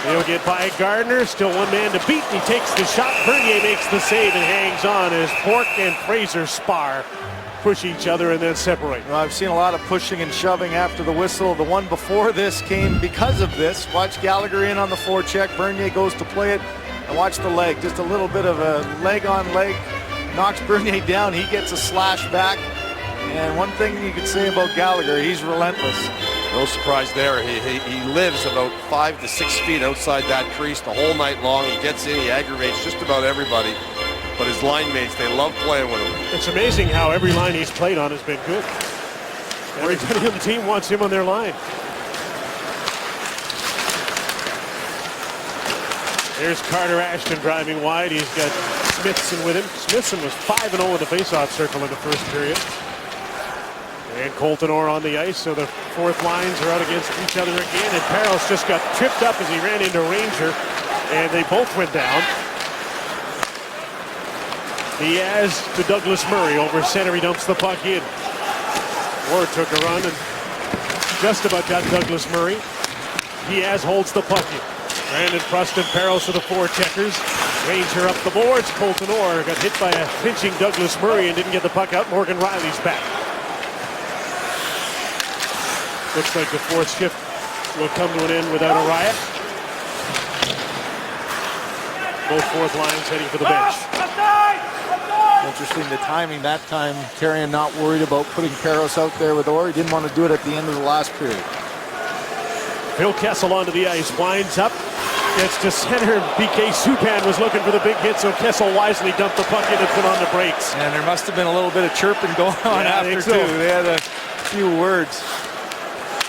He'll get by Gardner. Still one man to beat. He takes the shot. Bernier makes the save and hangs on as Pork and Fraser spar. Push each other and then separate. Well, I've seen a lot of pushing and shoving after the whistle. The one before this came because of this. Watch Gallagher in on the forecheck. Bernier goes to play it. And watch the leg. Just a little bit of a leg on leg. Knocks Bernier down. He gets a slash back. And one thing you could say about Gallagher, he's relentless. No surprise there. He lives about 5 to 6 feet outside that crease the whole night long. He gets in, he aggravates just about everybody. But his line mates, they love playing with him. It's amazing how every line he's played on has been good. Everybody on the team wants him on their line. There's Carter Ashton driving wide. He's got Smithson with him. Smithson was 5-0 in the faceoff circle in the first period. And Colton Orr on the ice, so the fourth lines are out against each other again. And Parros just got tripped up as he ran into Ranger, and they both went down. Diaz to Douglas Murray over center. He dumps the puck in. Orr took a run and just about got Douglas Murray. Diaz holds the puck in. Brandon Preston, Parros to the forecheckers. Ranger up the boards. Colton Orr got hit by a pinching Douglas Murray and didn't get the puck out. Morgan Riley's back. Looks like the fourth shift will come to an end without a riot. Both fourth lines heading for the bench. Interesting the timing that time. Therrien not worried about putting Parros out there with Orr. He didn't want to do it at the end of the last period. Phil Kessel onto the ice, winds up, gets to center. PK Subban was looking for the big hit, so Kessel wisely dumped the puck in and put on the brakes. And there must have been a little bit of chirping going on after too. They had a few words.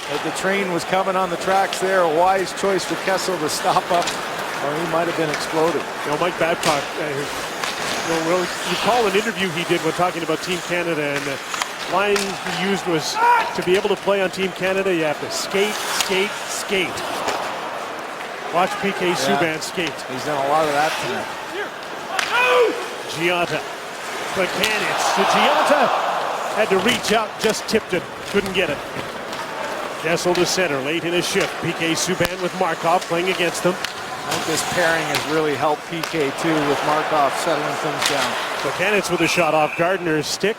But the train was coming on the tracks there. A wise choice for Kessel to stop up, or he might have been exploded. Mike Babcock, recall an interview he did when talking about Team Canada, and the line he used was, to be able to play on Team Canada, you have to skate, skate, skate. Watch PK Subban skate. He's done a lot of that tonight. Gionta. Buchanitz to Gionta. Had to reach out, just tipped it. Couldn't get it. Kessel to center, late in his shift. PK Subban with Markov playing against them. I think this pairing has really helped PK too, with Markov settling things down. Buchanitz with a shot off Gardner's stick.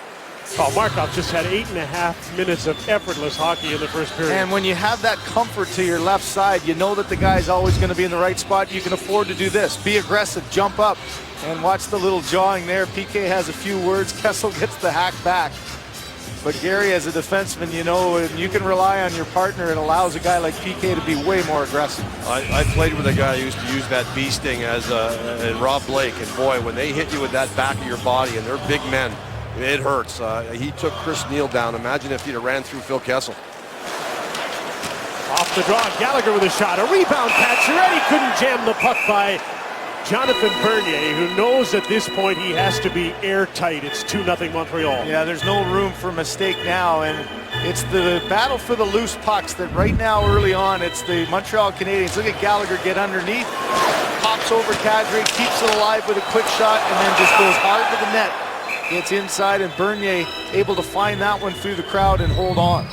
Oh, Markov just had 8.5 minutes of effortless hockey in the first period. And when you have that comfort to your left side, you know that the guy's always going to be in the right spot. You can afford to do this. Be aggressive, jump up, and watch the little jawing there. PK has a few words. Kessel gets the hack back. But Gary, as a defenseman, you can rely on your partner. It allows a guy like PK to be way more aggressive. I played with a guy who used to use that bee sting as and Rob Blake, and boy, when they hit you with that back of your body, and they're big men, it hurts. He took Chris Neal down. Imagine if he'd have ran through Phil Kessel. Off the draw, Gallagher with a shot. A rebound, Pacioretty couldn't jam the puck by Jonathan Bernier, who knows at this point he has to be airtight. It's 2-0 Montreal. Yeah, there's no room for mistake now, and it's the battle for the loose pucks that right now early on, it's the Montreal Canadiens. Look at Gallagher get underneath, pops over Kadri, keeps it alive with a quick shot, and then just goes hard to the net. Gets inside, and Bernier able to find that one through the crowd and hold on.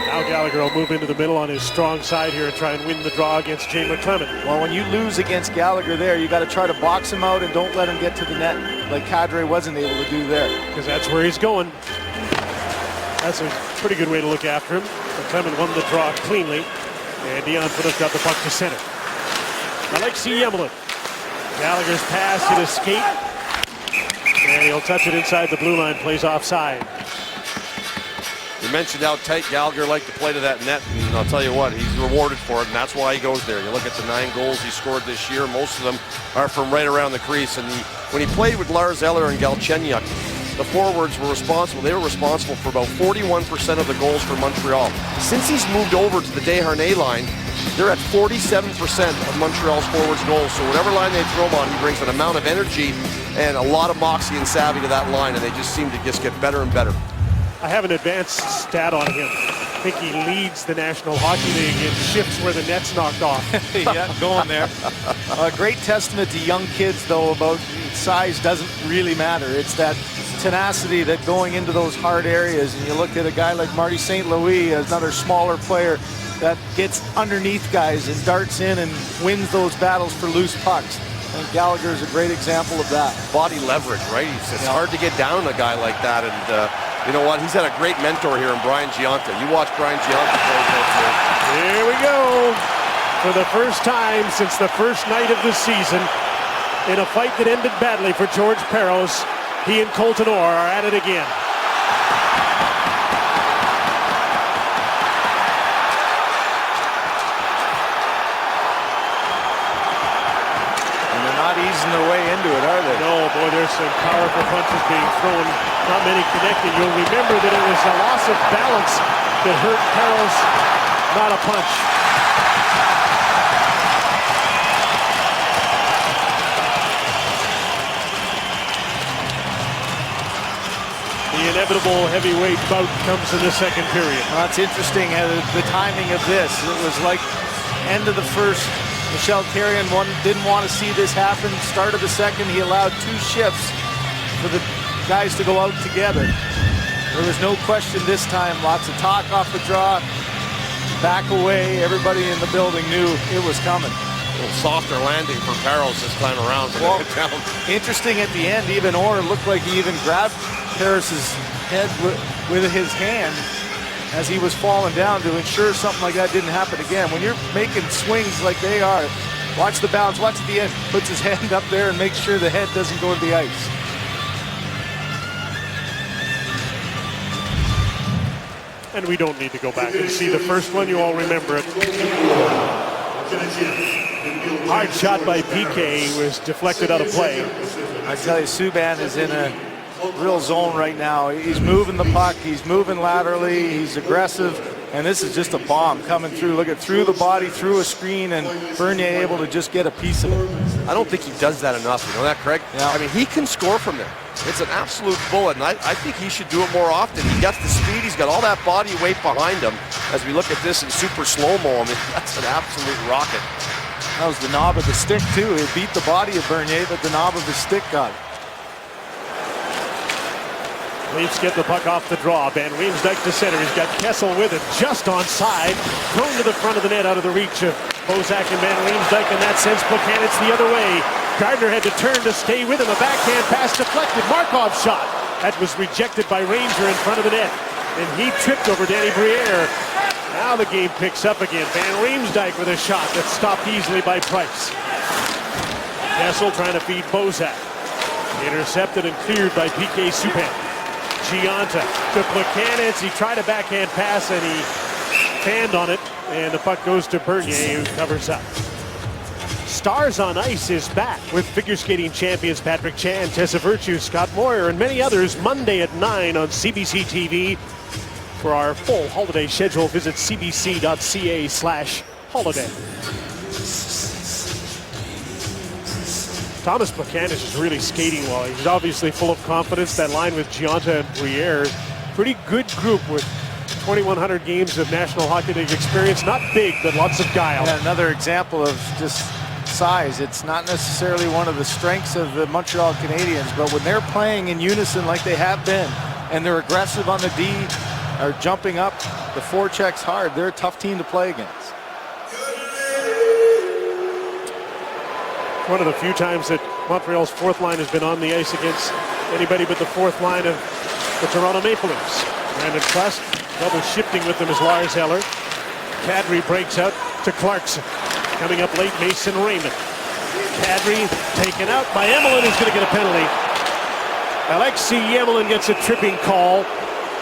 Now Gallagher will move into the middle on his strong side here and try and win the draw against Jay McClement. Well, when you lose against Gallagher there, you got to try to box him out and don't let him get to the net like Kadri wasn't able to do there. Because that's where he's going. That's a pretty good way to look after him. McClement won the draw cleanly, and Dion Phaneuf got the puck to center. Alexei Yemelin. Gallagher's pass hit a skate, and he'll touch it inside the blue line, plays offside. You mentioned how tight Gallagher liked to play to that net, and I'll tell you what, he's rewarded for it, and that's why he goes there. You look at the 9 goals he scored this year, most of them are from right around the crease. And when he played with Lars Eller and Galchenyuk, the forwards were responsible. They were responsible for about 41% of the goals for Montreal. Since he's moved over to the Desharnais line, they're at 47% of Montreal's forwards' goals. So whatever line they throw him on, he brings an amount of energy and a lot of moxie and savvy to that line, and they just seem to just get better and better. I have an advanced stat on him. I think he leads the National Hockey League in shifts where the net's knocked off. Yeah, going there. A great testament to young kids, though, about size doesn't really matter. It's that tenacity that going into those hard areas. And you look at a guy like Marty St. Louis, another smaller player that gets underneath guys and darts in and wins those battles for loose pucks. I think Gallagher is a great example of that. Body leverage, right? It's hard to get down a guy like that. And you know what? He's had a great mentor here in Brian Gionta. You watch Brian Gionta play this year. Here we go. For the first time since the first night of the season, in a fight that ended badly for George Parros, he and Colton Orr are at it again. And they're not easing their way into it, are they? No, boy, there's some powerful punches being thrown. Not many connected. You'll remember that it was a loss of balance that hurt Parros, not a punch. The inevitable heavyweight bout comes in the second period. Well, it's interesting the timing of this. It was like end of the first. Michel Therrien didn't want to see this happen. Start of the second, he allowed 2 shifts for the guys to go out together. There was no question this time. Lots of talk off the draw. Back away. Everybody in the building knew it was coming. A little softer landing for Parros this time around. Well, interesting at the end, even Orr looked like he even grabbed Parros's head with his hand as he was falling down to ensure something like that didn't happen again. When you're making swings like they are, watch the bounce, watch at the end, puts his hand up there and makes sure the head doesn't go to the ice. And we don't need to go back and see the first one. You all remember it. Hard shot by PK was deflected out of play. I tell you, Subban is in a real zone right now. He's moving the puck, he's moving laterally, he's aggressive, and this is just a bomb coming through. Look at through the body, through a screen, and Bernier able to just get a piece of it. I don't think he does that enough. You know that, Craig? Yeah. I mean, he can score from there. It's an absolute bullet, and I think he should do it more often. He got the speed, he's got all that body weight behind him. As we look at this in super slow-mo, I mean, that's an absolute rocket. That was the knob of the stick, too. It beat the body of Bernier, but the knob of his stick got it. Leafs get the puck off the draw. Van Riemsdyk to center. He's got Kessel with it, just onside. Thrown to the front of the net out of the reach of Bozak and Van Riemsdyk. In that sense, Buchanan's the other way. Gardner had to turn to stay with him. A backhand pass deflected. Markov shot. That was rejected by Ranger in front of the net. And he tripped over Danny Briere. Now the game picks up again. Van Riemsdyk with a shot that's stopped easily by Price. Kessel trying to feed Bozak. Intercepted and cleared by PK Subban. Gionta to Buchanan. He tried a backhand pass and he fanned on it, and the puck goes to Bernier, who covers up. Stars on Ice is back with figure skating champions Patrick Chan, Tessa Virtue, Scott Moyer, and many others Monday at 9 on CBC TV. For our full holiday schedule, visit cbc.ca/holiday. Thomas Buchanan is really skating well. He's obviously full of confidence. That line with Gionta and Briere, pretty good group with 2,100 games of National Hockey League experience. Not big, but lots of guile. Yeah, another example of just size. It's not necessarily one of the strengths of the Montreal Canadiens, but when they're playing in unison like they have been, and they're aggressive on the D, are jumping up, the forechecks hard, they're a tough team to play against. One of the few times that Montreal's fourth line has been on the ice against anybody but the fourth line of the Toronto Maple Leafs. Brandon Trust double shifting with them as Lars Eller. Kadri breaks out to Clarkson. Coming up late, Mason Raymond. Kadri taken out by Emelin, who's going to get a penalty. Alexei Emelin gets a tripping call.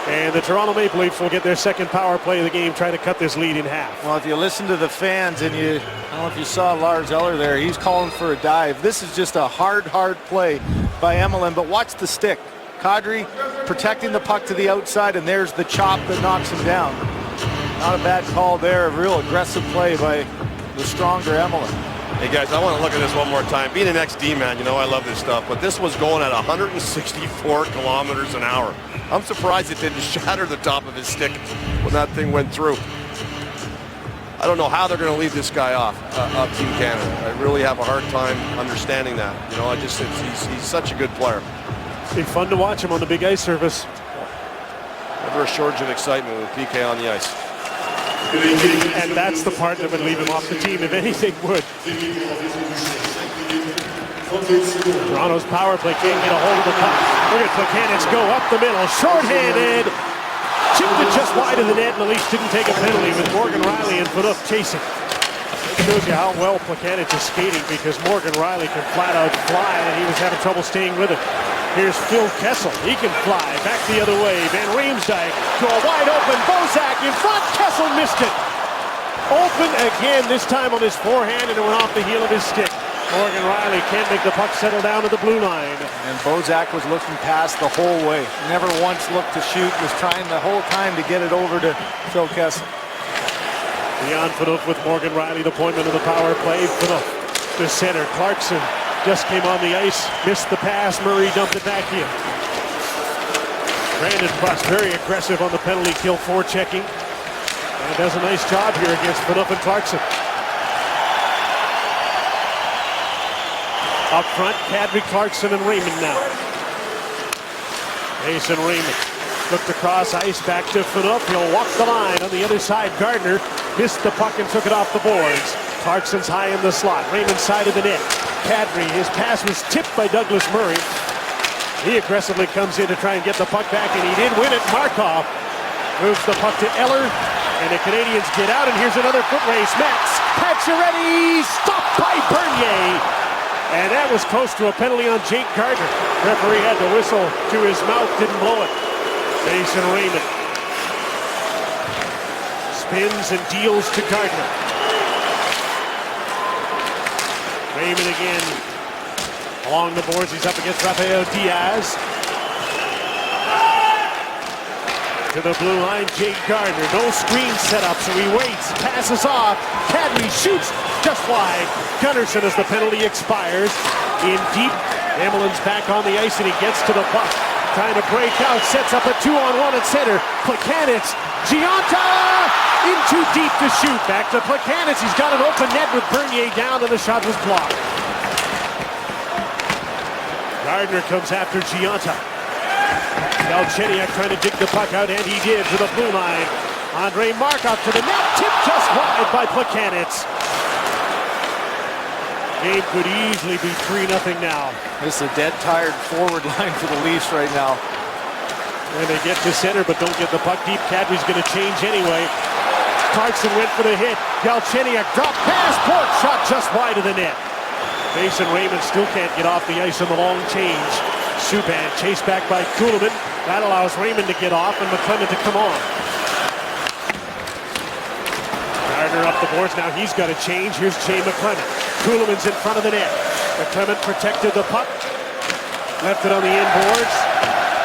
And the Toronto Maple Leafs will get their second power play of the game, trying to cut this lead in half. Well, if you listen to the fans, and I don't know if you saw Lars Eller there, he's calling for a dive. This is just a hard play by Emelin, but watch the stick. Kadri protecting the puck to the outside, and there's the chop that knocks him down. Not a bad call there. A real aggressive play by the stronger Emelin. Hey guys, I want to look at this one more time. Being an ex-D man, you know I love this stuff, but this was going at 164 kilometers an hour. I'm surprised it didn't shatter the top of his stick when that thing went through. I don't know how they're going to leave this guy off Team Canada. I really have a hard time understanding that. You know, he's such a good player. Be fun to watch him on the big ice surface. Never a shortage of excitement with PK on the ice. And that's the part that would leave him off the team, if anything would. Toronto's power play can't get a hold of the puck. Look at Plekanec go up the middle, shorthanded. Chipped it just wide of the net, and the Leafs didn't take a penalty with Morgan Rielly and Phaneuf chasing. It shows you how well Plekanec is skating, because Morgan Rielly can flat out fly, and he was having trouble staying with it. Here's Phil Kessel. He can fly back the other way. Van Riemsdyk to a wide open Bozak in front. Kessel missed it. Open again, this time on his forehand, and it went off the heel of his stick. Morgan Rielly can't make the puck settle down to the blue line. And Bozak was looking past the whole way. Never once looked to shoot. Was trying the whole time to get it over to Phil Kessel. Beyond Phaneuf with Morgan Rielly, the appointment of the power play. Phaneuf to center. Clarkson just came on the ice, missed the pass. Murray dumped it back in. Brandon Prust very aggressive on the penalty kill, forechecking. And does a nice job here against Phaneuf and Clarkson. Up front, Kadri, Clarkson, and Raymond now. Mason Raymond looked across ice, back to Phaneuf. He'll walk the line on the other side. Gardner missed the puck and took it off the boards. Clarkson's high in the slot. Raymond side of the net. Kadri, his pass was tipped by Douglas Murray. He aggressively comes in to try and get the puck back, and he did win it. Markov moves the puck to Eller, and the Canadians get out, and here's another foot race. Max Pacioretty stopped by Bernier. And that was close to a penalty on Jake Gardner. Referee had the whistle to his mouth, didn't blow it. Mason Raymond spins and deals to Gardner. Raymond again along the boards. He's up against Rafael Diaz. To the blue line, Jake Gardner. No screen set up, so he waits, passes off. Kadri shoots just wide. Gunnarsson as the penalty expires. In deep, Emelin's back on the ice, and he gets to the puck. Trying to break out, sets up a 2-on-1 at center. Plekanec, Gionta in too deep to shoot. Back to Plekanec. He's got an open net with Bernier down, and the shot was blocked. Gardner comes after Gionta. Galchenyuk trying to dig the puck out, and he did to the blue line. Andrei Markov to the net, tipped just wide by Plekanec. Game could easily be 3-0 now. This is a dead tired forward line for the Leafs right now. And they get to center, but don't get the puck deep. Kadri's going to change anyway. Clarkson went for the hit. Galchenyuk drop pass, Port shot just wide of the net. Mason Raymond still can't get off the ice on the long change. Subban chased back by Kuhlman. That allows Raymond to get off and McClement to come on. Gardner up the boards. Now he's got to change. Here's Jay McClement. Kuhlman's in front of the net. McClement protected the puck. Left it on the inboards.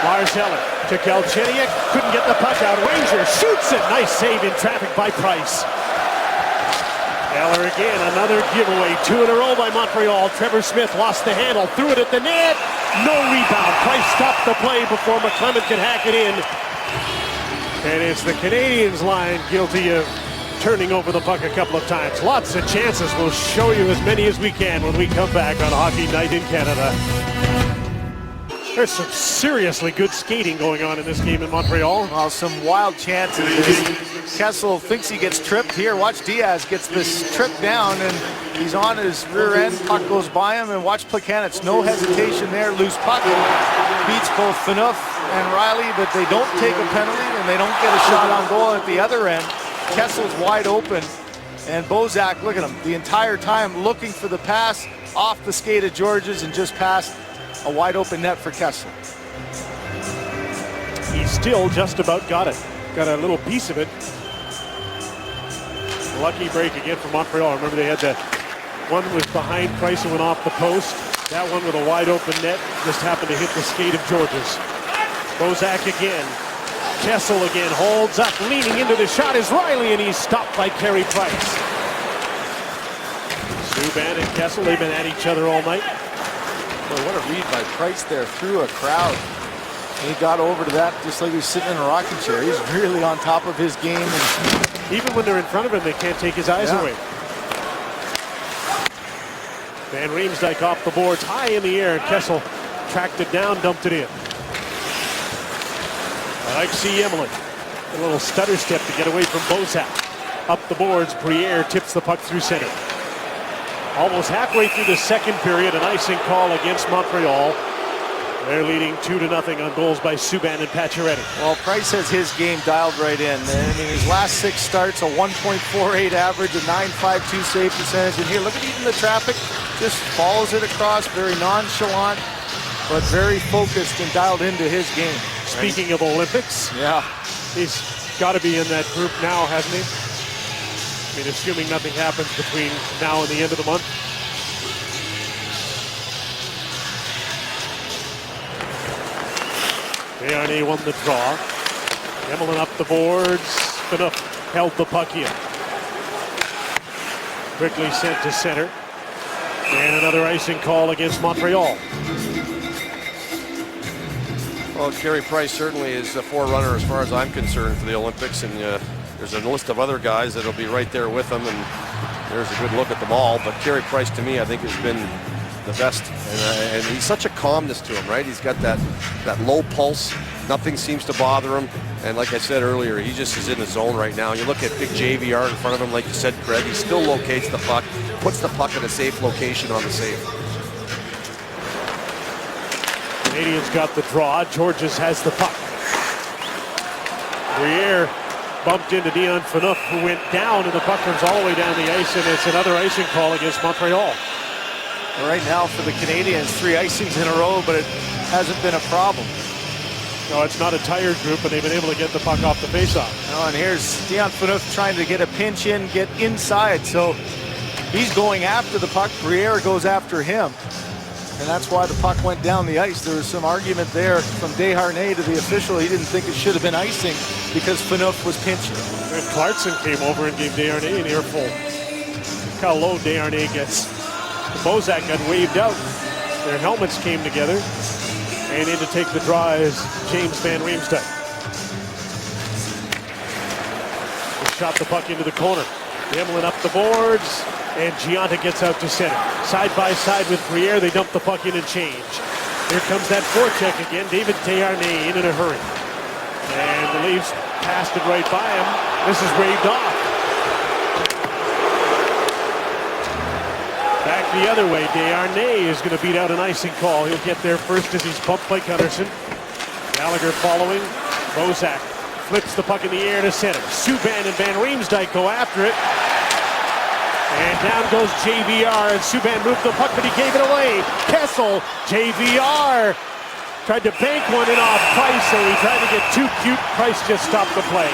Lars Eller to Galchenyuk. Couldn't get the puck out. Ranger shoots it. Nice save in traffic by Price. Eller again, another giveaway. 2 in a row by Montreal. Trevor Smith lost the handle, threw it at the net. No rebound. Price stopped the play before McClement could hack it in. And it's the Canadiens line guilty of turning over the puck a couple of times. Lots of chances. We'll show you as many as we can when we come back on Hockey Night in Canada. There's some seriously good skating going on in this game in Montreal. Well, some wild chances. Kessel thinks he gets tripped here. Watch Diaz gets this trip down, and he's on his rear end. Puck goes by him, and watch Plekanec. No hesitation there. Loose puck. Beats both Phaneuf and Rielly, but they don't take a penalty, and they don't get a shot on goal at the other end. Kessel's wide open, and Bozak, look at him, the entire time looking for the pass off the skate of Georges and just past a wide open net for Kessel. He's still just about got it. Got a little piece of it. Lucky break again for Montreal. Remember they had that one was behind Price and went off the post. That one with a wide open net just happened to hit the skate of Georges. Bozak again. Kessel again holds up, leaning into the shot is Riley, and he's stopped by Carey Price. Subban and Kessel, they've been at each other all night. Boy, what a read by Price there through a crowd. And he got over to that just like he was sitting in a rocking chair. He's really on top of his game. And even when they're in front of him, they can't take his eyes away. Van Riemsdyk off the boards, high in the air, and Kessel tracked it down, dumped it in. Alexei Emelin, a little stutter step to get away from Bozak. Up the boards, Briere tips the puck through center. Almost halfway through the second period, an icing call against Montreal. They're leading 2-0 on goals by Subban and Pacioretty. Well, Price has his game dialed right in. I mean, his last 6 starts, a 1.48 average, a .952 save percentage. And here, look at even the traffic. Just follows it across, very nonchalant, but very focused and dialed into his game. Speaking of Olympics, yeah, he's got to be in that group now, hasn't he? I mean, assuming nothing happens between now and the end of the month. Desharnais won the draw. Emelin up the boards. Phaneuf held the puck in. Quickly sent to center. And another icing call against Montreal. Well, Carey Price certainly is a forerunner as far as I'm concerned for the Olympics, and there's a list of other guys that'll be right there with him, and there's a good look at them all. But Carey Price, to me, I think has been the best, and he's such a calmness to him, right? He's got that low pulse. Nothing seems to bother him, and like I said earlier, he just is in the zone right now. You look at big JVR in front of him, like you said, Craig. He still locates the puck, puts the puck in a safe location on the save. Canadians got the draw. Georges has the puck. Briere bumped into Dion Phaneuf, who went down, and the puck comes all the way down the ice, and it's another icing call against Montreal. Right now for the Canadians, 3 icings in a row, but it hasn't been a problem. No, it's not a tired group, and they've been able to get the puck off the faceoff. Oh, and here's Dion Phaneuf trying to get a pinch in, get inside, so he's going after the puck. Briere goes after him. And that's why the puck went down the ice. There was some argument there from Desharnais to the official. He didn't think it should have been icing because Phaneuf was pinching. And Clarkson came over and gave Desharnais an earful. Look how low Desharnais gets. Bozak got waved out. Their helmets came together. And in to take the draw is James Van Riemsdyk. Shot the puck into the corner. Emelin up the boards. And Gionta gets out to center. Side by side with Briere, they dump the puck in and change. Here comes that forecheck again. David Desharnais in a hurry. And the Leafs passed it right by him. This is waved off. Back the other way. Desharnais is going to beat out an icing call. He'll get there first as he's bumped by Gunnarsson. Gallagher following. Bozak flips the puck in the air to center. Subban and Van Riemsdyk go after it. And down goes JVR, and Subban moved the puck, but he gave it away. Kessel, JVR, tried to bank one in off Price, so he tried to get too cute. Price just stopped the play.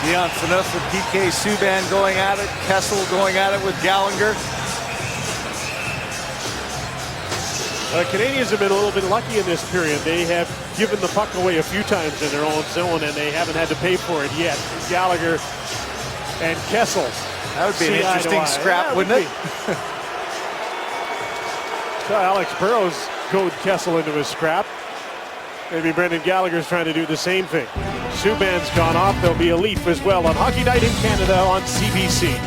Dion Phaneuf with PK Subban going at it. Kessel going at it with Gallagher. The Canadians have been a little bit lucky in this period. They have given the puck away a few times in their own zone, and they haven't had to pay for it yet. Gallagher and Kessel. That would be an interesting scrap, wouldn't it? So Alex Burrows goad Kessel into a scrap. Maybe Brendan Gallagher's trying to do the same thing. Subban's gone off. There'll be a Leaf as well on Hockey Night in Canada on CBC.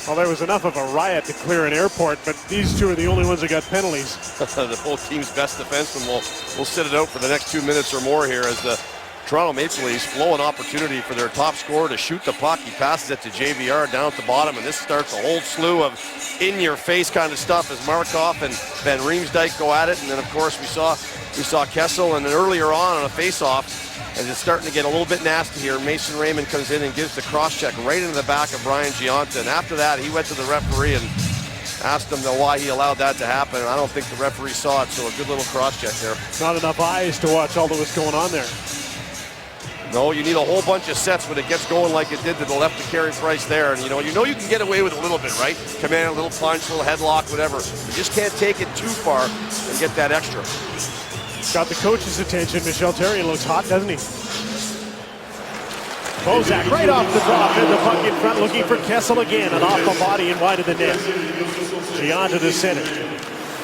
Well, there was enough of a riot to clear an airport, but these two are the only ones that got penalties. The whole team's best defenseman will sit it out for the next 2 minutes or more here as the Toronto Maple Leafs flow an opportunity for their top scorer to shoot the puck. He passes it to JVR down at the bottom, and this starts a whole slew of in-your-face kind of stuff as Markov and Van Riemsdyk go at it. And then, of course, we saw Kessel, and then earlier on a face-off, as it's starting to get a little bit nasty here, Mason Raymond comes in and gives the cross-check right into the back of Brian Gionta. And after that, he went to the referee and asked him why he allowed that to happen, and I don't think the referee saw it, so a good little cross-check there. Not enough eyes to watch all that was going on there. No, you need a whole bunch of sets when it gets going like it did to the left to Carey Price there. And you know you can get away with a little bit, right? Command a little punch, a little headlock, whatever. You just can't take it too far and get that extra. Got the coach's attention. Michel Therrien looks hot, doesn't he? Bozak right off the drop, and the puck in front, looking for Kessel again, and off the body and wide of the net. Gionta to center.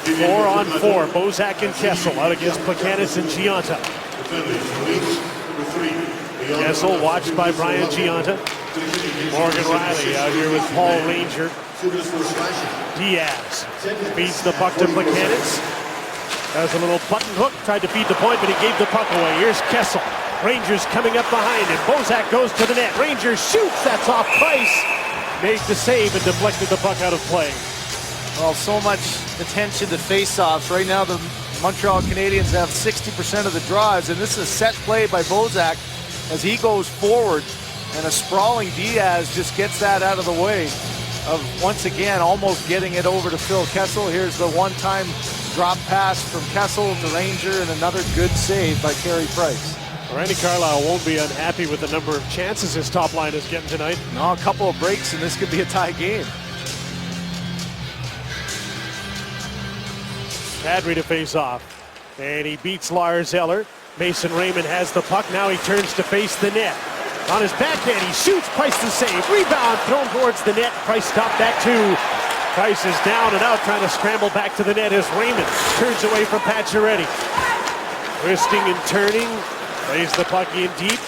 4-on-4, Bozak and Kessel out against Plekanec and Gionta. Kessel watched by Brian Gionta. Morgan Riley out here with Paul Ranger. Diaz feeds the puck to Plekanec. Has a little button hook, tried to feed the point, but he gave the puck away. Here's Kessel. Rangers coming up behind him. Bozak goes to the net. Rangers shoots. That's off Price. Made the save and deflected the puck out of play. Well, so much attention to face-offs. Right now, the Montreal Canadiens have 60% of the drives, and this is a set play by Bozak as he goes forward, and a sprawling Diaz just gets that out of the way of, once again, almost getting it over to Phil Kessel. Here's the one-time drop pass from Kessel to Ranger, and another good save by Carey Price. Randy Carlyle won't be unhappy with the number of chances his top line is getting tonight. No, a couple of breaks, and this could be a tie game. Kadri to face off, and he beats Lars Eller. Mason Raymond has the puck. Now he turns to face the net. On his backhand, he shoots. Price the save. Rebound thrown towards the net. Price stopped that too. Price is down and out, trying to scramble back to the net as Raymond turns away from Pacioretty. Twisting and turning. Plays the puck in deep.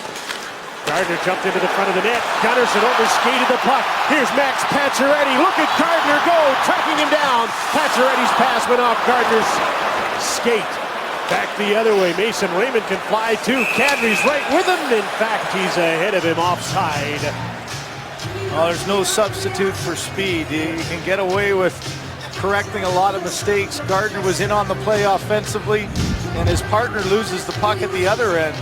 Gardner jumped into the front of the net. Gunnarsson overskated the puck. Here's Max Pacioretty. Look at Gardner go, tracking him down. Pacioretty's pass went off Gardner's skate. Back the other way. Mason Raymond can fly too. Kadri's right with him. In fact, he's ahead of him offside. Oh, there's no substitute for speed. You can get away with correcting a lot of mistakes. Gardner was in on the play offensively, and his partner loses the puck at the other end.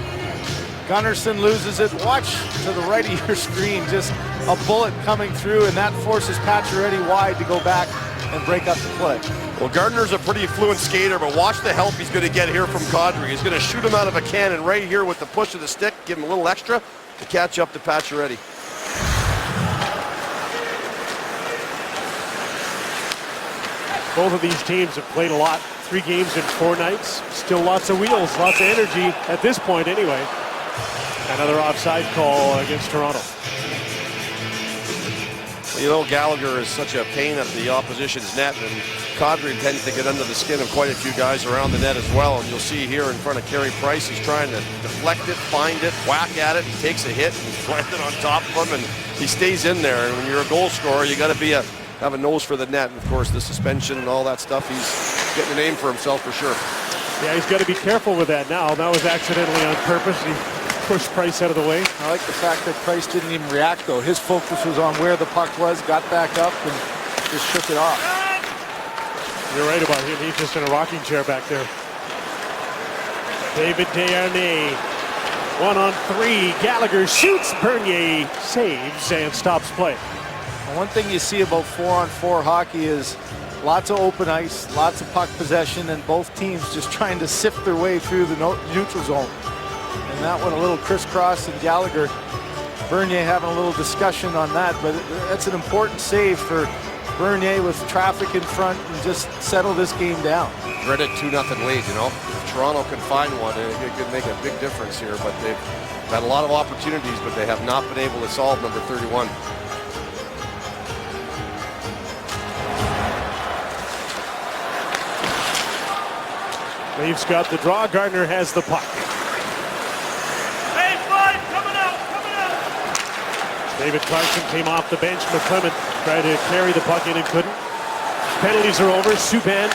Gunnarsson loses it. Watch to the right of your screen, just a bullet coming through, and that forces Pacioretty wide to go back and break up the play. Well, Gardner's a pretty fluent skater, but watch the help he's going to get here from Kadri. He's going to shoot him out of a cannon right here with the push of the stick, give him a little extra to catch up to Pacioretty. Both of these teams have played a lot. 3 games in 4 nights. Still lots of wheels, lots of energy at this point anyway. Another offside call against Toronto. You know, Gallagher is such a pain at the opposition's net, and Kadri tends to get under the skin of quite a few guys around the net as well. And you'll see here in front of Carey Price, he's trying to deflect it, find it, whack at it. He takes a hit and lands it on top of him, and he stays in there. And when you're a goal scorer, you got to have a nose for the net. And of course, the suspension and all that stuff, he's getting a name for himself for sure. Yeah, he's got to be careful with that now. That was accidentally on purpose. He pushed Price out of the way. I like the fact that Price didn't even react, though. His focus was on where the puck was, got back up, and just shook it off. You're right about him. He's just in a rocking chair back there. David Desharnais. 1-on-3. Gallagher shoots. Bernier saves and stops play. One thing you see about 4-on-4 hockey is lots of open ice, lots of puck possession, and both teams just trying to sift their way through the neutral zone. And that one a little crisscross, and Gallagher, Bernier having a little discussion on that, but that's an important save for Bernier with traffic in front and just settle this game down. Dreaded 2-0 lead, you know. If Toronto can find one, it could make a big difference here, but they've had a lot of opportunities, but they have not been able to solve number 31. Leafs got the draw. Gardner has the puck. David Clarkson came off the bench. McClement tried to carry the puck in and couldn't. Penalties are over. Subban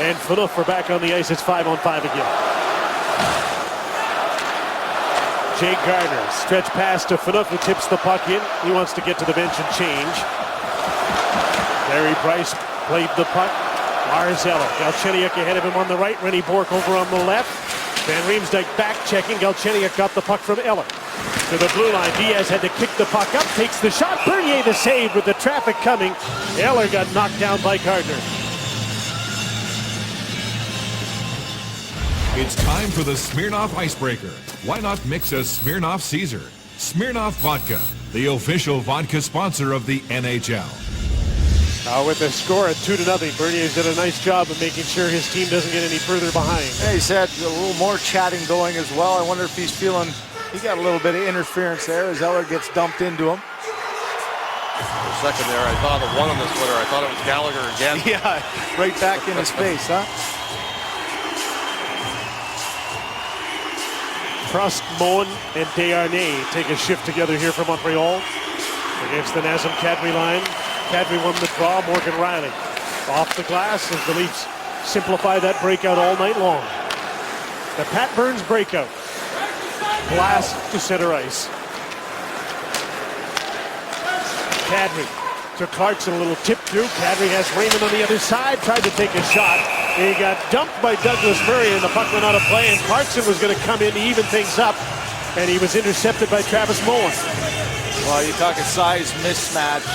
and Phaneuf are back on the ice. It's 5-on-5 again. Jake Gardner, stretch pass to Phaneuf, who tips the puck in. He wants to get to the bench and change. Carey Price played the puck. Lars Eller. Galchenyuk ahead of him on the right. Rennie Bourque over on the left. Van Riemsdyk back checking. Galchenyuk got the puck from Eller. To the blue line, Diaz had to kick the puck up, takes the shot. Bernier the save with the traffic coming. Eller got knocked down by Gardner. It's time for the Smirnoff Icebreaker. Why not mix a Smirnoff Caesar? Smirnoff Vodka, the official vodka sponsor of the NHL. With the score at 2-0, Bernier's did a nice job of making sure his team doesn't get any further behind. Yeah, he's had a little more chatting going as well. I wonder if he's feeling, he got a little bit of interference there as Eller gets dumped into him. For a second there, I thought the one on the Twitter, I thought it was Gallagher again. Yeah, right back in his face, huh? Prost, Moen, and Desharnais take a shift together here for Montreal against the Nazem Kadri line. Kadri won the draw. Morgan Riley off the glass as the Leafs simplify that breakout all night long. The Pat Burns breakout. Blast to center ice. Kadri to Clarkson, a little tip through. Kadri has Raymond on the other side, tried to take a shot. He got dumped by Douglas Murray and the puck went out of play, and Clarkson was going to come in to even things up, and he was intercepted by Travis Moen. Well, you're talking size mismatch.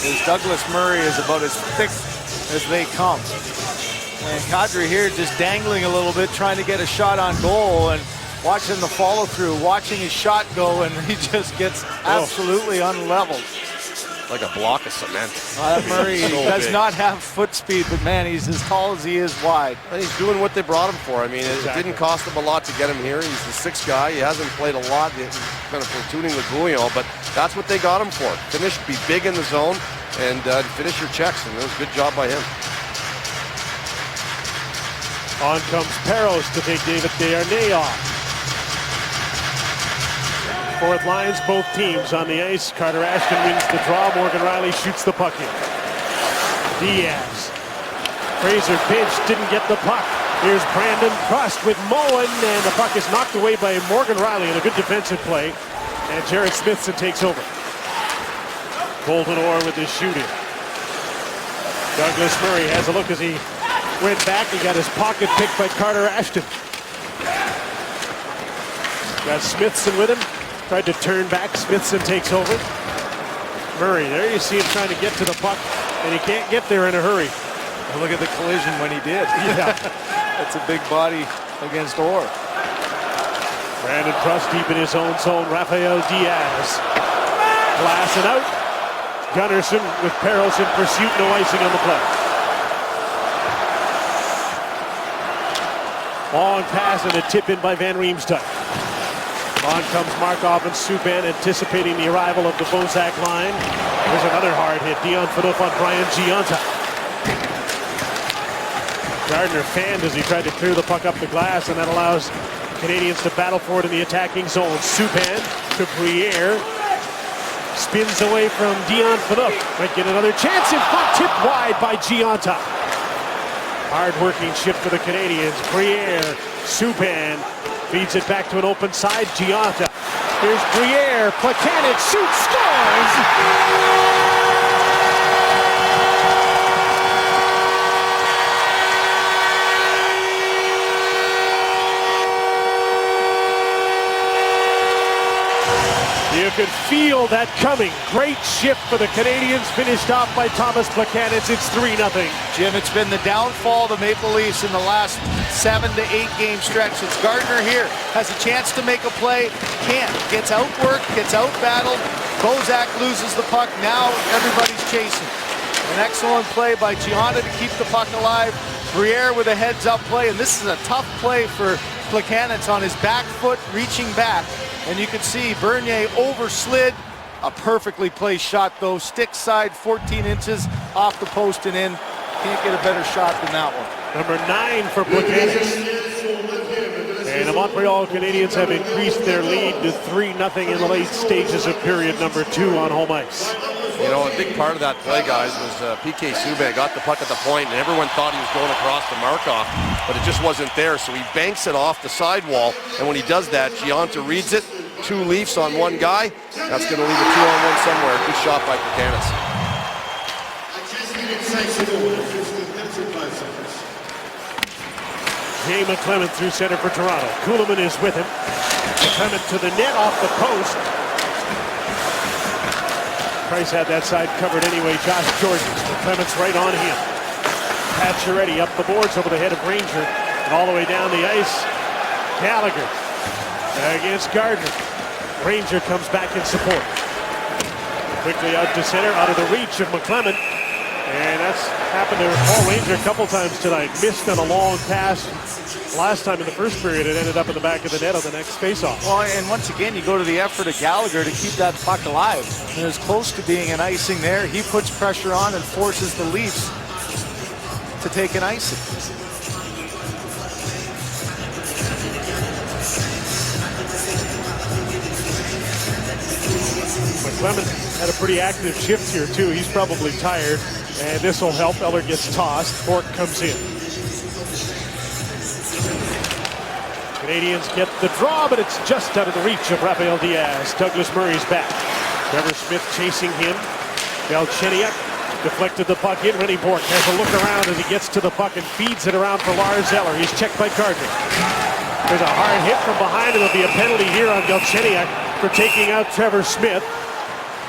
As Douglas Murray is about as thick as they come. And Kadri here just dangling a little bit, trying to get a shot on goal, and watching the follow through, watching his shot go, and he just gets absolutely unleveled. Like a block of cement. Murray So does big. not have foot speed, but man, he's as tall as he is wide. And he's doing what they brought him for. I mean, it didn't cost him a lot to get him here. He's the sixth guy. He hasn't played a lot. He's kind of platooning with Gouillon, but that's what they got him for. Finish, be big in the zone, and finish your checks, and it was a good job by him. On comes Peros to take David Desharnais off. Fourth lines, both teams on the ice. Carter Ashton wins the draw. Morgan Riley shoots the puck in. Diaz. Fraser pinched, didn't get the puck. Here's Brandon Prost with Moen, and the puck is knocked away by Morgan Riley in a good defensive play. And Jared Smithson takes over. Colton Orr with his shooting. Douglas Murray has a look as he went back. He got his pocket picked by Carter Ashton. Got Smithson with him. Tried to turn back. Smithson takes over. Murray, there you see him trying to get to the puck, and he can't get there in a hurry. Well, look at the collision when he did. Yeah. That's a big body against Orr. Brandon Prost deep in his own zone. Rafael Diaz. Glass and out. Gunnarsson with Peros in pursuit. No icing on the play. Long pass and a tip in by Van Riemsdyk. On comes Markov and Subban, anticipating the arrival of the Bozak line. There's another hard hit. Dion Phaneuf on Brian Gionta. Gardner fanned as he tried to clear the puck up the glass, and that allows Canadians to battle for it in the attacking zone. Subban to Briere. Spins away from Dion Phaneuf. Might get another chance in front. Tipped wide by Gionta. Hard-working shift for the Canadians. Briere, Subban. Feeds it back to an open side. Gionta. Here's Briere. Plekanec shoots, scores! You could feel that coming. Great shift for the Canadians, finished off by Thomas Plekanec. It's 3-0. Jim, it's been the downfall of the Maple Leafs in the last 7 to 8 game stretch. It's Gardner here, has a chance to make a play, can't. Gets outworked, gets outbattled. Bozak loses the puck. Now everybody's chasing. An excellent play by Gionta to keep the puck alive. Briere with a heads-up play, and this is a tough play for Plekanec on his back foot, reaching back. And you can see Bernier overslid. A perfectly placed shot, though. Stick side, 14 inches off the post and in. Can't get a better shot than that one. Number 9 for Plekanec. And the Montreal Canadiens have increased their lead to 3-0 in the late stages of period number 2 on home ice. You know, a big part of that play, guys, was PK Subban got the puck at the point, and everyone thought he was going across to Markov, but it just wasn't there. So he banks it off the sidewall, and when he does that, Gionta reads it. 2 Leafs on 1 guy. That's going to leave a 2-on-1 somewhere. Good shot by Plekanec. Jay McClement through center for Toronto. Kuhlman is with him. Clement to the net off the post. Price had that side covered anyway. Josh Jordan. Clement's right on him. Pacioretty up the boards over the head of Ranger. And all the way down the ice. Gallagher against Gardner. Ranger comes back in support. Quickly out to center, out of the reach of McClement. And that's happened to Paul Ranger a couple times tonight. Missed on a long pass. Last time in the first period, it ended up in the back of the net on the next faceoff. Well, and once again, you go to the effort of Gallagher to keep that puck alive. And it's close to being an icing there. He puts pressure on and forces the Leafs to take an icing. McClement had a pretty active shift here too. He's probably tired, and this will help. Eller gets tossed. Bork comes in. Canadians get the draw, but it's just out of the reach of Rafael Diaz. Douglas Murray's back. Trevor Smith chasing him. Galchenyuk deflected the puck in. Rennie Bork has a look around as he gets to the puck and feeds it around for Lars Eller. He's checked by Gardner. There's a hard hit from behind, and there'll be a penalty here on Galchenyuk for taking out Trevor Smith.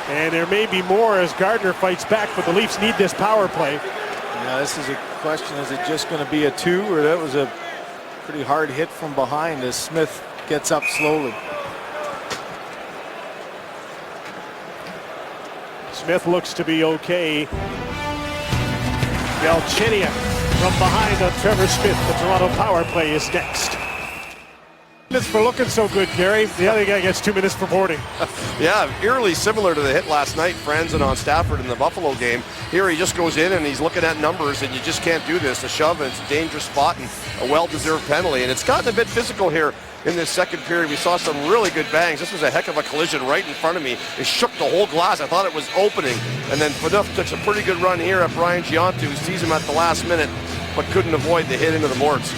And there may be more as Gardner fights back, but the Leafs need this power play. Yeah, this is a question. Is it just going to be a 2, or that was a pretty hard hit from behind as Smith gets up slowly? Smith looks to be okay. Galchenyuk from behind on Trevor Smith. The Toronto power play is next. Minutes for looking so good, Gary. The other guy gets 2 minutes for boarding. Yeah, eerily similar to the hit last night, Franzen on Stafford in the Buffalo game. Here he just goes in and he's looking at numbers, and you just can't do this. A shove, and it's a dangerous spot and a well-deserved penalty. And it's gotten a bit physical here in this second period. We saw some really good bangs. This was a heck of a collision right in front of me. It shook the whole glass. I thought it was opening. And then Phaneuf took a pretty good run here at Brian Gionta, who sees him at the last minute, but couldn't avoid the hit into the boards.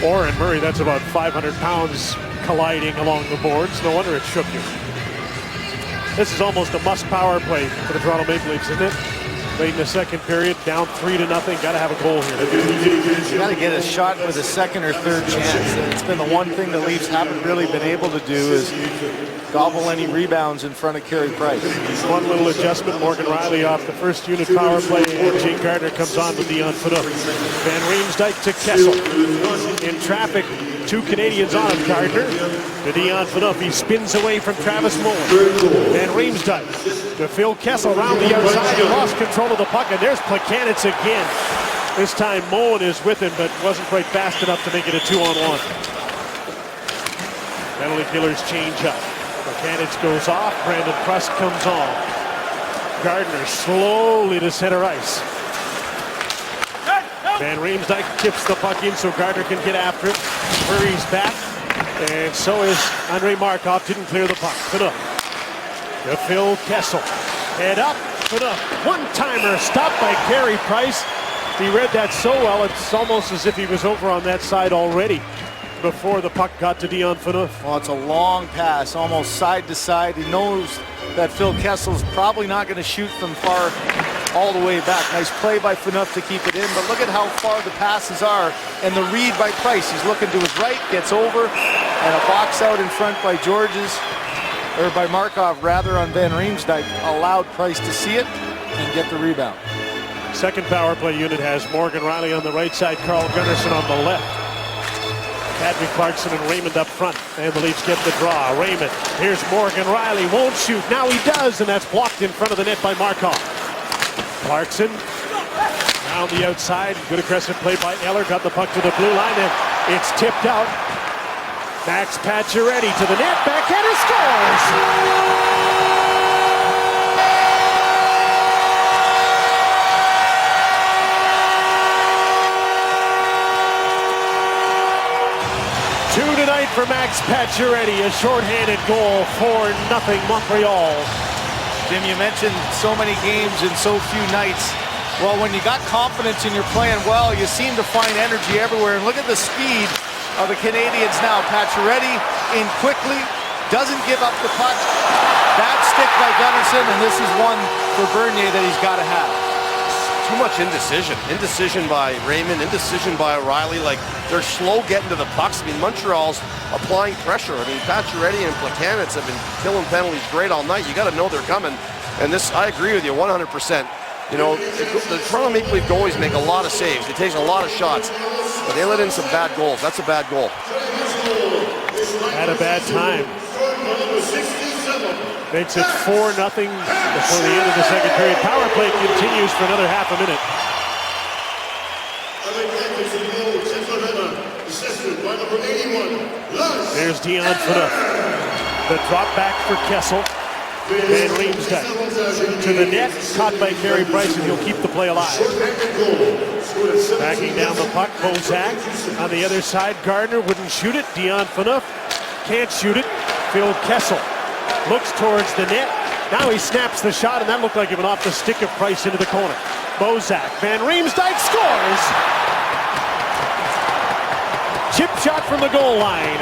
Oren Murray, that's about 500 pounds colliding along the boards. No wonder it shook you. This is almost a must power play for the Toronto Maple Leafs, isn't it? Late in the second period, down 3-0. Got to have a goal here. You got to get a shot with a second or third chance. It's been the one thing the Leafs haven't really been able to do is gobble any rebounds in front of Carey Price. One little adjustment. Morgan Rielly off the first unit power play, and Jake Gardner comes on with Dion Phaneuf. Van Riemsdyk to Kessel. In traffic, 2 Canadians on him. Gardner to Dion Phaneuf. He spins away from Travis Mullen. Van Riemsdyk to Phil Kessel around the outside. He lost control of the puck, and there's Plekanec again. This time Mullen is with him, but wasn't quite fast enough to make it a 2-on-1. Penalty killers change up. Plekanec goes off. Brandon Prust comes on. Gardner slowly to center ice. Van Riemsdyk tips the puck in so Gardner can get after it. Murray's back, and so is Andrei Markov. Didn't clear the puck. Phaneuf to Phil Kessel. Head up. Phaneuf. One-timer stopped by Carey Price. He read that so well, it's almost as if he was over on that side already before the puck got to Dion Phaneuf. Well, it's a long pass, almost side to side. He knows that Phil Kessel's probably not going to shoot from far all the way back. Nice play by Phaneuf to keep it in, but look at how far the passes are and the read by Price. He's looking to his right, gets over, and a box out in front by by Markov rather, on Van Riemsdyk allowed Price to see it and get the rebound. Second power play unit has Morgan Rielly on the right side, Carl Gunnarsson on the left. Patrick Clarkson and Raymond up front, and the Leafs get the draw. Raymond, here's Morgan Rielly, won't shoot. Now he does, and that's blocked in front of the net by Markov. Clarkson down the outside. Good aggressive play by Eller. Got the puck to the blue line, and it's tipped out. Max Pacioretty to the net, backhander scores! 2 tonight for Max Pacioretty, a shorthanded goal, 4-0 Montreal. Jim, you mentioned so many games in so few nights. Well, when you got confidence and you're playing well, you seem to find energy everywhere. And look at the speed of the Canadians now. Pacioretty in quickly, doesn't give up the puck. Bad stick by Gunnarsson, and this is one for Bernier that he's got to have. too much indecision. Indecision by Raymond, indecision by O'Reilly. Like, they're slow getting to the pucks. I mean, Montreal's applying pressure. I mean, Pacioretty and Plekanec have been killing penalties great all night. You got to know they're coming. And this, I agree with you 100%. You know, the Toronto Maple Leaf goalies make a lot of saves. They take a lot of shots, but they let in some bad goals. That's a bad goal. Had a bad time. Makes it 4-0 before the end of the second period. Power play continues for another half a minute. There's Dion Phaneuf. The drop back for Kessel. Van Riemsdyk to the net, caught by Carey Price, and he'll keep the play alive. Backing down the puck, Bozak. On the other side, Gardner wouldn't shoot it. Dion Phaneuf can't shoot it. Phil Kessel looks towards the net. Now he snaps the shot, and that looked like it went off the stick of Price into the corner. Bozak, Van Riemsdyk scores! Chip shot from the goal line.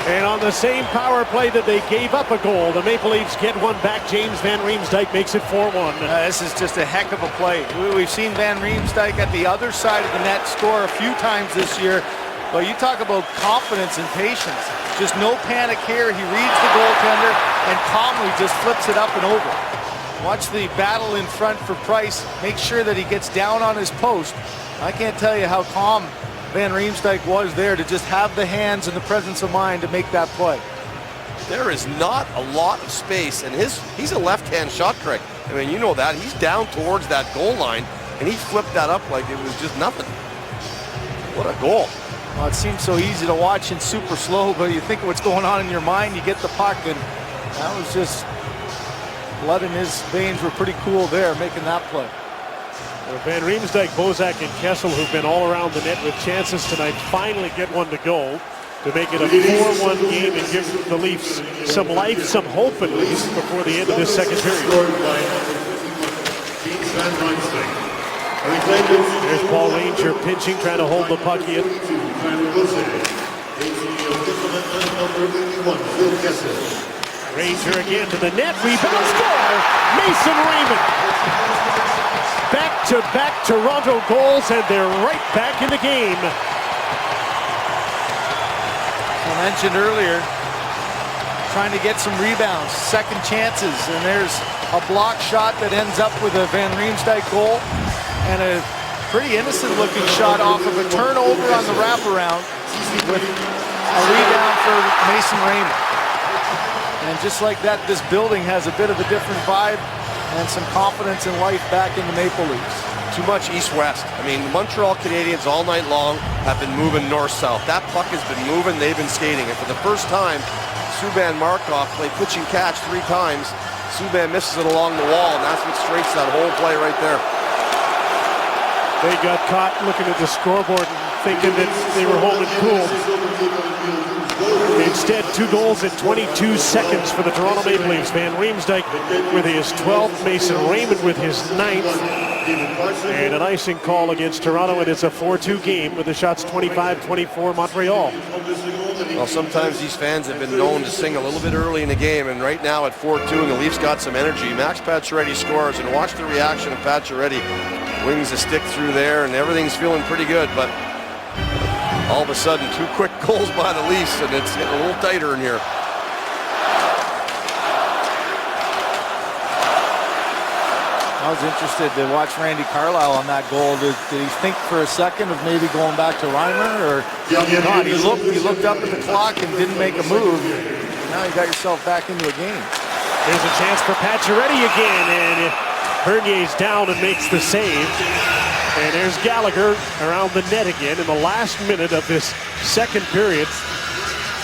And on the same power play that they gave up a goal, the Maple Leafs get one back. James Van Riemsdyk makes it 4-1. This is just a heck of a play. We've seen Van Riemsdyk at the other side of the net score a few times this year. But you talk about confidence and patience. Just no panic here. He reads the goaltender and calmly just flips it up and over. Watch the battle in front for Price. Make sure that he gets down on his post. I can't tell you how calm Van Riemsdyk was there to just have the hands and the presence of mind to make that play. There is not a lot of space, and he's a left-hand shot, Craig. I mean, you know that. He's down towards that goal line, and he flipped that up like it was just nothing. What a goal. Well, it seems so easy to watch and super slow, but you think of what's going on in your mind, you get the puck, and that was just blood in his veins were pretty cool there, making that play. Well, Van Riemsdyk, Bozak, and Kessel, who've been all around the net with chances tonight, finally get one to go to make it a 4-1 game and give the Leafs some life, some hope at least, before the end of this second period. There's Paul Ranger pinching, trying to hold the puck in. Ranger again to the net, rebound, score! Mason Raymond! Back-to-back Toronto goals, and they're right back in the game. I mentioned earlier, trying to get some rebounds, second chances, and there's a block shot that ends up with a Van Riemsdyk goal, and a pretty innocent-looking shot off of a turnover on the wraparound with a rebound for Mason Raymond. And just like that, this building has a bit of a different vibe and some confidence and life back in the Maple Leafs. Too much east-west. I mean, the Montreal Canadiens all night long have been moving north-south. That puck has been moving, they've been skating. And for the first time, Subban Markov played pitch and catch 3 times. Subban misses it along the wall, and that's what straights that whole play right there. They got caught looking at the scoreboard and thinking that they were home and cool. Instead, 2 goals in 22 seconds for the Toronto Maple Leafs. Van Riemsdyk with his 12th, Mason Raymond with his 9th. And an icing call against Toronto, and it's a 4-2 game with the shots 25-24 Montreal. Well, sometimes these fans have been known to sing a little bit early in the game, and right now at 4-2, and the Leafs got some energy. Max Pacioretty scores, and watch the reaction of Pacioretty. Wings a stick through there, and everything's feeling pretty good, but all of a sudden, 2 quick goals by the Leafs, and it's getting a little tighter in here. I was interested to watch Randy Carlyle on that goal. Did he think for a second of maybe going back to Reimer, or not? He looked up at the clock and didn't make a move. Now you got yourself back into a game. There's a chance for Pacioretty again, and Bernier's down and makes the save. And there's Gallagher around the net again in the last minute of this second period.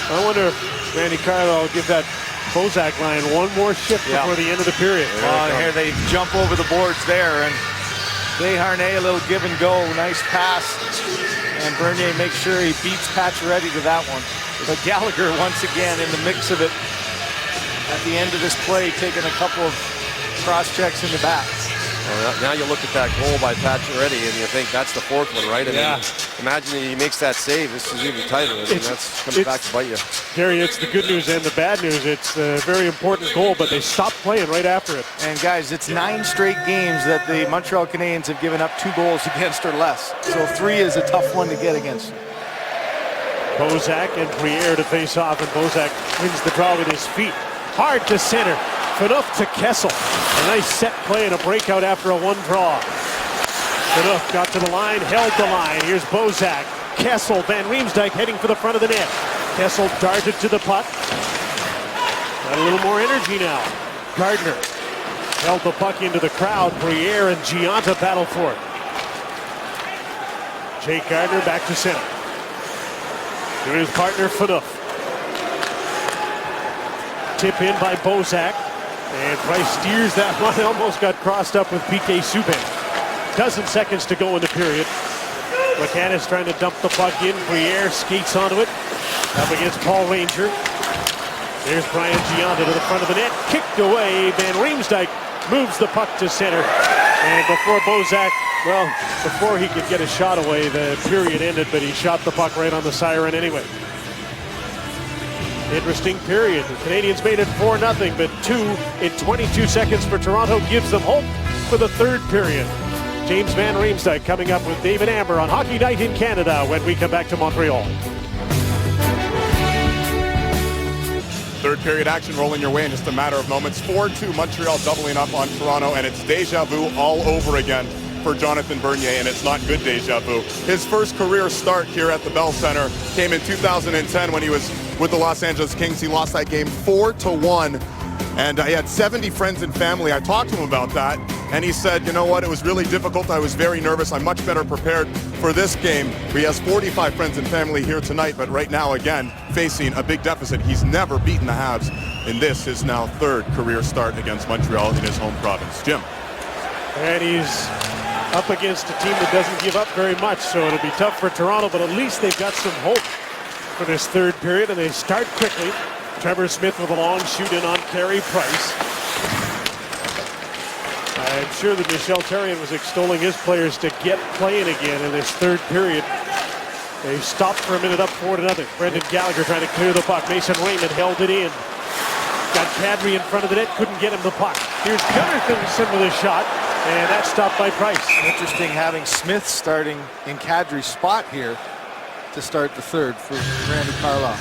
I wonder if Randy Carlyle will give that Bozak line one more shift before the end of the period. Here they jump over the boards there, and Desharnais, a little give and go, nice pass, and Bernier makes sure he beats Pacioretty to that one. But Gallagher once again in the mix of it at the end of this play, taking a couple of cross checks in the back. Well, now you look at that goal by Pacioretty and you think that's the 4th one, right? I mean, Imagine he makes that save. This is even tighter. I mean, that's coming back to bite you. Gary, it's the good news and the bad news. It's a very important goal, but they stopped playing right after it. And guys, it's 9 straight games that the Montreal Canadiens have given up 2 goals against or less. So 3 is a tough one to get against. Bozak and Briere to face off, and Bozak wins the draw with his feet. Hard to center. Phaneuf to Kessel. A nice set play and a breakout after a 1 draw. Phaneuf got to the line, held the line. Here's Bozak. Kessel, Van Riemsdyk heading for the front of the net. Kessel darted to the puck. Got a little more energy now. Gardner held the puck into the crowd. Briere and Gianta battle for it. Jake Gardner back to center. To his partner Phaneuf. Tip in by Bozak. And Price steers that one. Almost got crossed up with PK Subban. Dozen seconds to go in the period. McCannis trying to dump the puck in. Briere skates onto it. Up against Paul Ranger. There's Brian Gianta to the front of the net. Kicked away. Van Riemsdyk moves the puck to center. And before Bozak, well, before he could get a shot away, the period ended, but he shot the puck right on the siren anyway. Interesting period. The Canadians made it 4-0, but 2 in 22 seconds for Toronto gives them hope for the third period. James Van Riemsdyk coming up with David Amber on Hockey Night in Canada when we come back to Montreal. Third period action rolling your way in just a matter of moments. 4-2 Montreal doubling up on Toronto, and it's deja vu all over again for Jonathan Bernier, and it's not good deja vu. His first career start here at the Bell Center came in 2010 when he was with the Los Angeles Kings. He lost that game 4-1, and he had 70 friends and family. I talked to him about that, and he said, you know what, it was really difficult. I was very nervous. I'm much better prepared for this game. He has 45 friends and family here tonight, but right now, again, facing a big deficit. He's never beaten the Habs in this, his now third career start against Montreal in his home province. Jim. And he's up against a team that doesn't give up very much, so it'll be tough for Toronto, but at least they've got some hope for this third period, and they start quickly. Trevor Smith with a long shoot in on Carey Price. I'm sure that Michel Therrien was extolling his players to get playing again in this third period. They stopped for a minute up 4-0. Brendan Gallagher trying to clear the puck. Mason Raymond held it in. Got Kadri in front of the net, couldn't get him the puck. Here's Gunnarsson with a shot, and that's stopped by Price. Interesting having Smith starting in Kadri's spot here to start the third for Randy Carlyle.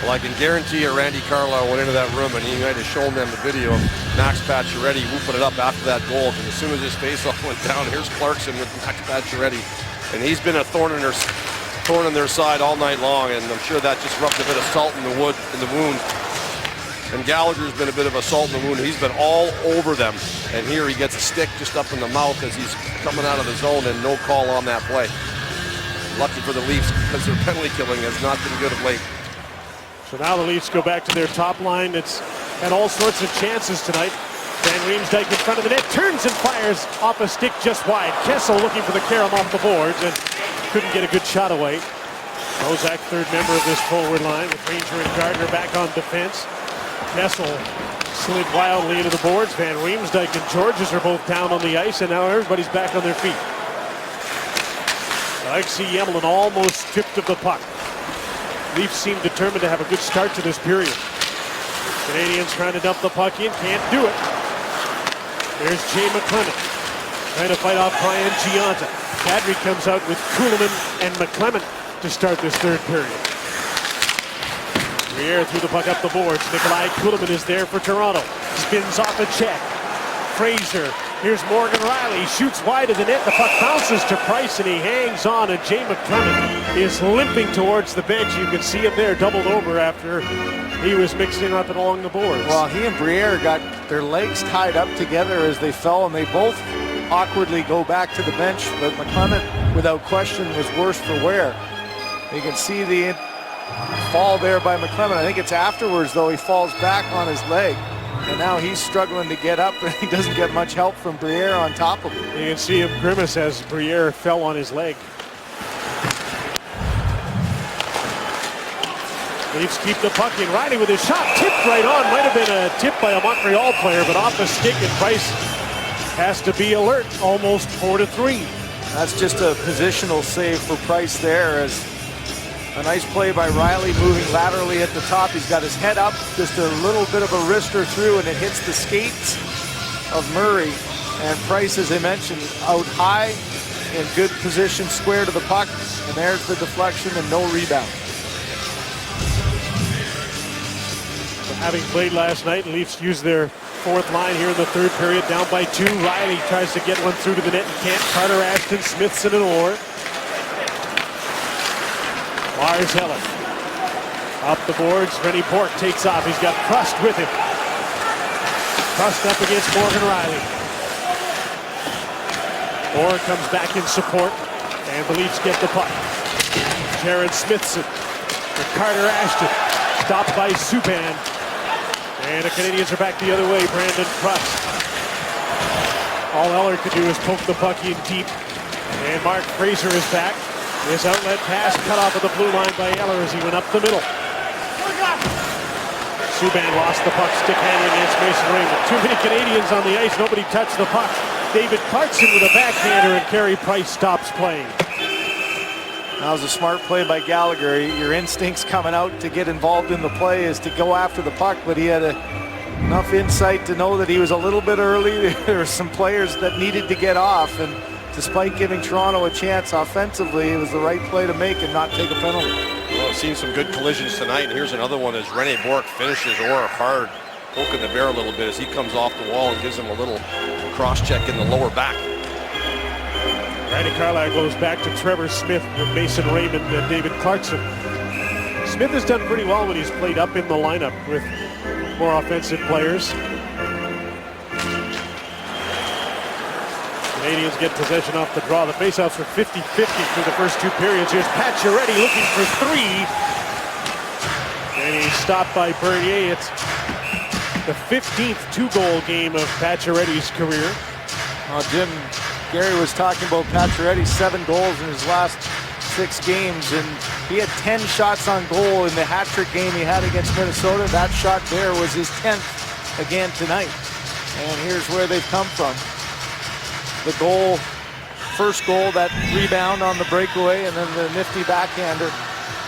Well, I can guarantee you Randy Carlyle went into that room and he might have shown them the video of Max Pacioretty whooping it up after that goal. And as soon as his faceoff went down, here's Clarkson with Max Pacioretty. And he's been a thorn in their side all night long, and I'm sure that just rubbed a bit of salt in the wound. And Gallagher's been a bit of a salt in the wound. He's been all over them. And here he gets a stick just up in the mouth as he's coming out of the zone, and no call on that play. Lucky for the Leafs because their penalty killing has not been good of late. So now the Leafs go back to their top line. It's had all sorts of chances tonight. Van Riemsdyk in front of the net, turns and fires off a stick just wide. Kessel looking for the carom off the boards and couldn't get a good shot away. Bozak, third member of this forward line, with Ranger and Gardner back on defense. Kessel slid wildly into the boards. Van Riemsdyk and Georges are both down on the ice, and now everybody's back on their feet. Alexei Yemelin almost stripped of the puck. Leafs seem determined to have a good start to this period. Canadians trying to dump the puck in, can't do it. There's Jay McClement trying to fight off Brian Gianta. Kadri comes out with Kuhlman and McClement to start this third period. Briere threw the puck up the boards. Nikolai Kuhlman is there for Toronto. Spins off a check. Fraser. Here's Morgan Riley. Shoots wide of the net. The puck bounces to Price and he hangs on. And Jay McClement is limping towards the bench. You can see him there doubled over after he was mixing up and along the boards. Well, he and Briere got their legs tied up together as they fell, and they both awkwardly go back to the bench. But McClement, without question, was worse for wear. You can see the fall there by McClement. I think it's afterwards, though, he falls back on his leg. And now he's struggling to get up, and he doesn't get much help from Briere on top of him. You can see him grimace as Briere fell on his leg. Leafs keep the puck in. Riley with his shot tipped right on. Might have been a tip by a Montreal player, but off the stick, and Price has to be alert. Almost 4-3. That's just a positional save for Price there, as a nice play by Riley moving laterally at the top. He's got his head up, just a little bit of a wrister through, and it hits the skates of Murray. And Price, as I mentioned, out high in good position, square to the puck, and there's the deflection and no rebound. Having played last night, Leafs used their fourth line here in the third period, down by 2. Riley tries to get one through to the net and can't. Carter Ashton, Smithson, and Orr. Lars Eller up the boards. Rennie Bourque takes off. He's got Prust with him. Prust up against Morgan Riley. Orr comes back in support, and the Leafs get the puck. Jared Smithson with Carter Ashton, stopped by Subban. And the Canadians are back the other way. Brandon Prust. All Eller could do is poke the puck in deep. And Mark Fraser is back. His outlet pass cut off of the blue line by Eller as he went up the middle. Subban lost the puck, stick handling against Mason Raymond. Too many Canadians on the ice. Nobody touched the puck. David Clarkson with a backhander, and Carey Price stops playing. That was a smart play by Gallagher. Your instincts coming out to get involved in the play is to go after the puck, but he had enough insight to know that he was a little bit early. There were some players that needed to get off, and despite giving Toronto a chance offensively, it was the right play to make and not take a penalty. Well, I've seen some good collisions tonight, and here's another one as Rennie Bourque finishes Orr hard, poking the bear a little bit as he comes off the wall and gives him a little cross-check in the lower back. Randy Carlyle goes back to Trevor Smith with Mason Raymond and David Clarkson. Smith has done pretty well when he's played up in the lineup with more offensive players. Canadians get possession off the draw. The faceoffs were 50-50 through the first 2 periods. Here's Pacioretty looking for 3. And he's stopped by Bernier. It's the 15th 2-goal game of Pacioretty's career. Jim, Gary was talking about Pacioretty, 7 goals in his last 6 games, and he had 10 shots on goal in the hat-trick game he had against Minnesota. That shot there was his 10th again tonight. And here's where they've come from. The goal, first goal, that rebound on the breakaway, and then the nifty backhander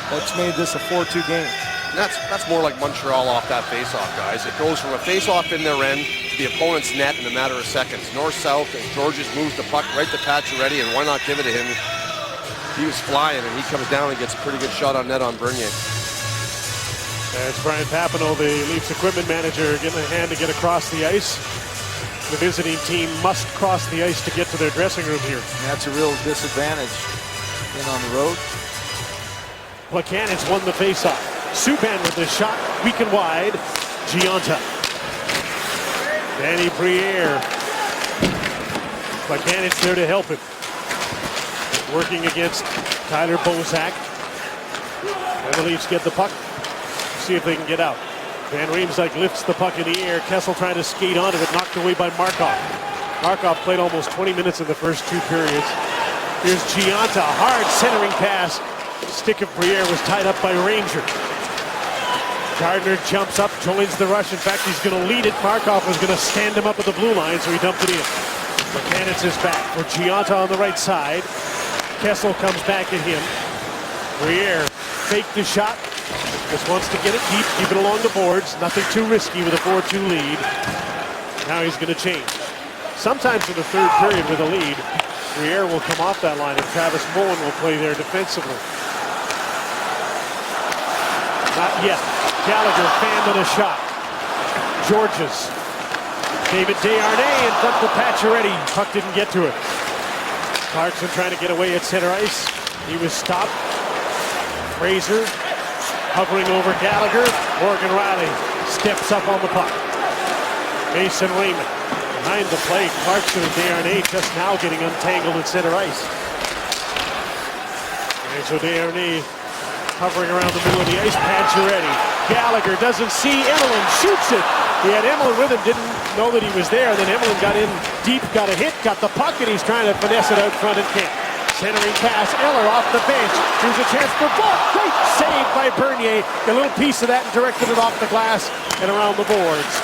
that's made this a 4-2 game. That's more like Montreal off that faceoff, guys. It goes from a faceoff in their end to the opponent's net in a matter of seconds. North-south, as Georges moves the puck right to Pacioretty, and why not give it to him? He was flying, and he comes down and gets a pretty good shot on net on Bernier. That's Brian Papineau, the Leafs equipment manager, getting a hand to get across the ice. The visiting team must cross the ice to get to their dressing room here. And that's a real disadvantage in on the road. Plekanec won the faceoff. Subban with the shot, weak and wide. Gionta. Danny Briere. Plekanec there to help him. Working against Tyler Bozak. And the Leafs get the puck. See if they can get out. Van Riemsdyk lifts the puck in the air. Kessel trying to skate onto it, knocked away by Markov. Markov played almost 20 minutes in the first 2 periods. Here's Gionta, hard centering pass. Stick of Briere was tied up by Ranger. Gardner jumps up, joins the rush. In fact, he's going to lead it. Markov was going to stand him up at the blue line, so he dumped it in. Plekanec is back for Gionta on the right side. Kessel comes back at him. Briere faked the shot. Just wants to get it deep, keep it along the boards. Nothing too risky with a 4-2 lead. Now he's going to change. Sometimes in the third period with a lead, Briere will come off that line and Travis Mullen will play there defensively. Not yet. Gallagher fanned on a shot. Georges. David Desharnais in front of Pacioretty. Puck didn't get to it. Clarkson trying to get away at center ice. He was stopped. Fraser hovering over Gallagher. Morgan Riley steps up on the puck. Mason Raymond behind the play. Clarkson and Desharnais just now getting untangled at center ice. And so Desharnais hovering around the middle of the ice. Pacioretty. Gallagher doesn't see Emelin, shoots it. He had Emelin with him, didn't know that he was there. Then Emelin got in deep, got a hit, got the puck, and he's trying to finesse it out front and can't. Centering pass, Eller off the bench. Here's a chance for Bourque. Great save by Bernier. A little piece of that and directed it off the glass and around the boards.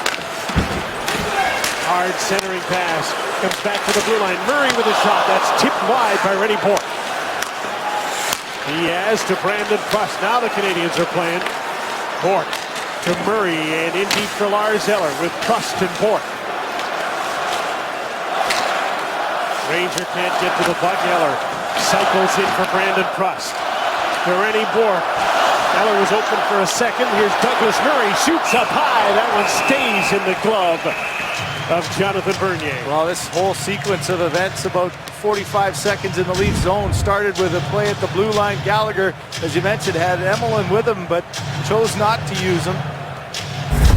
Hard centering pass. Comes back to the blue line. Murray with a shot. That's tipped wide by Rennie Bourque. He has to Brandon Prust. Now the Canadians are playing. Bourque to Murray and in deep for Lars Eller with Prust and Bourque. Ranger can't get to the puck. Eller cycles in for Brandon Prust. To Rennie Bourque. Eller was open for a second. Here's Douglas Murray. Shoots up high. That one stays in the glove of Jonathan Bernier. Well, this whole sequence of events, about 45 seconds in the Leaf zone, started with a play at the blue line. Gallagher, as you mentioned, had Emelin with him, but chose not to use him.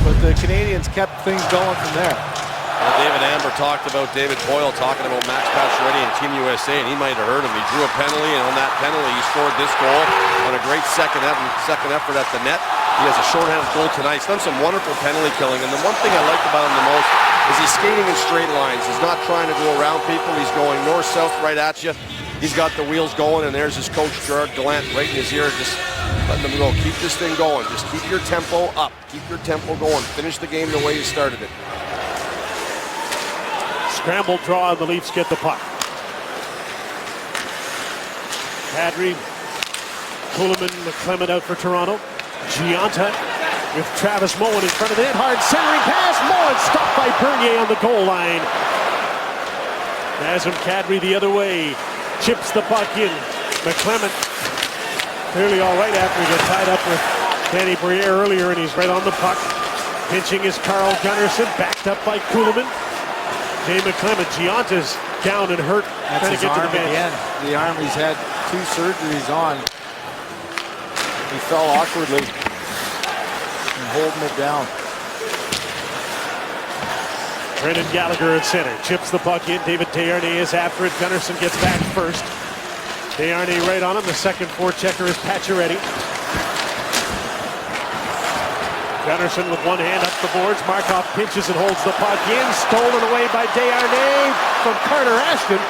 But the Canadians kept things going from there. Well, David Amber talked about David Boyle talking about Max Pacioretty and Team USA, and he might have heard him. He drew a penalty, and on that penalty, he scored this goal on a great second effort at the net. He has a shorthanded goal tonight. He's done some wonderful penalty killing, and the one thing I like about him the most is he's skating in straight lines. He's not trying to go around people. He's going north-south right at you. He's got the wheels going, and there's his coach, Gerard Gallant, right in his ear, just letting them go. Keep this thing going. Just keep your tempo up. Keep your tempo going. Finish the game the way you started it. Scramble draw, and the Leafs get the puck. Kadri, Kuhlman, McClement out for Toronto. Gianta with Travis Moen in front of the net. Hard centering pass. Moen stopped by Bernier on the goal line. Nazem Kadri the other way. Chips the puck in. McClement clearly all right after he got tied up with Danny Briere earlier, and he's right on the puck. Pinching is Carl Gunnarsson, backed up by Kuhlman. Jay McClement. Gianta's down and hurt. That's trying his to get to arm the bench. again. The arm he's had 2 surgeries on. He fell awkwardly and holding it down. Brendan Gallagher at center. Chips the puck in. David Desharnais is after it. Gunnarsson gets back first. Desharnais right on him. The second forechecker is Pacioretty. Gunnarsson with one hand up the boards. Markov pinches and holds the puck in. Stolen away by Desharnais from Carter Ashton,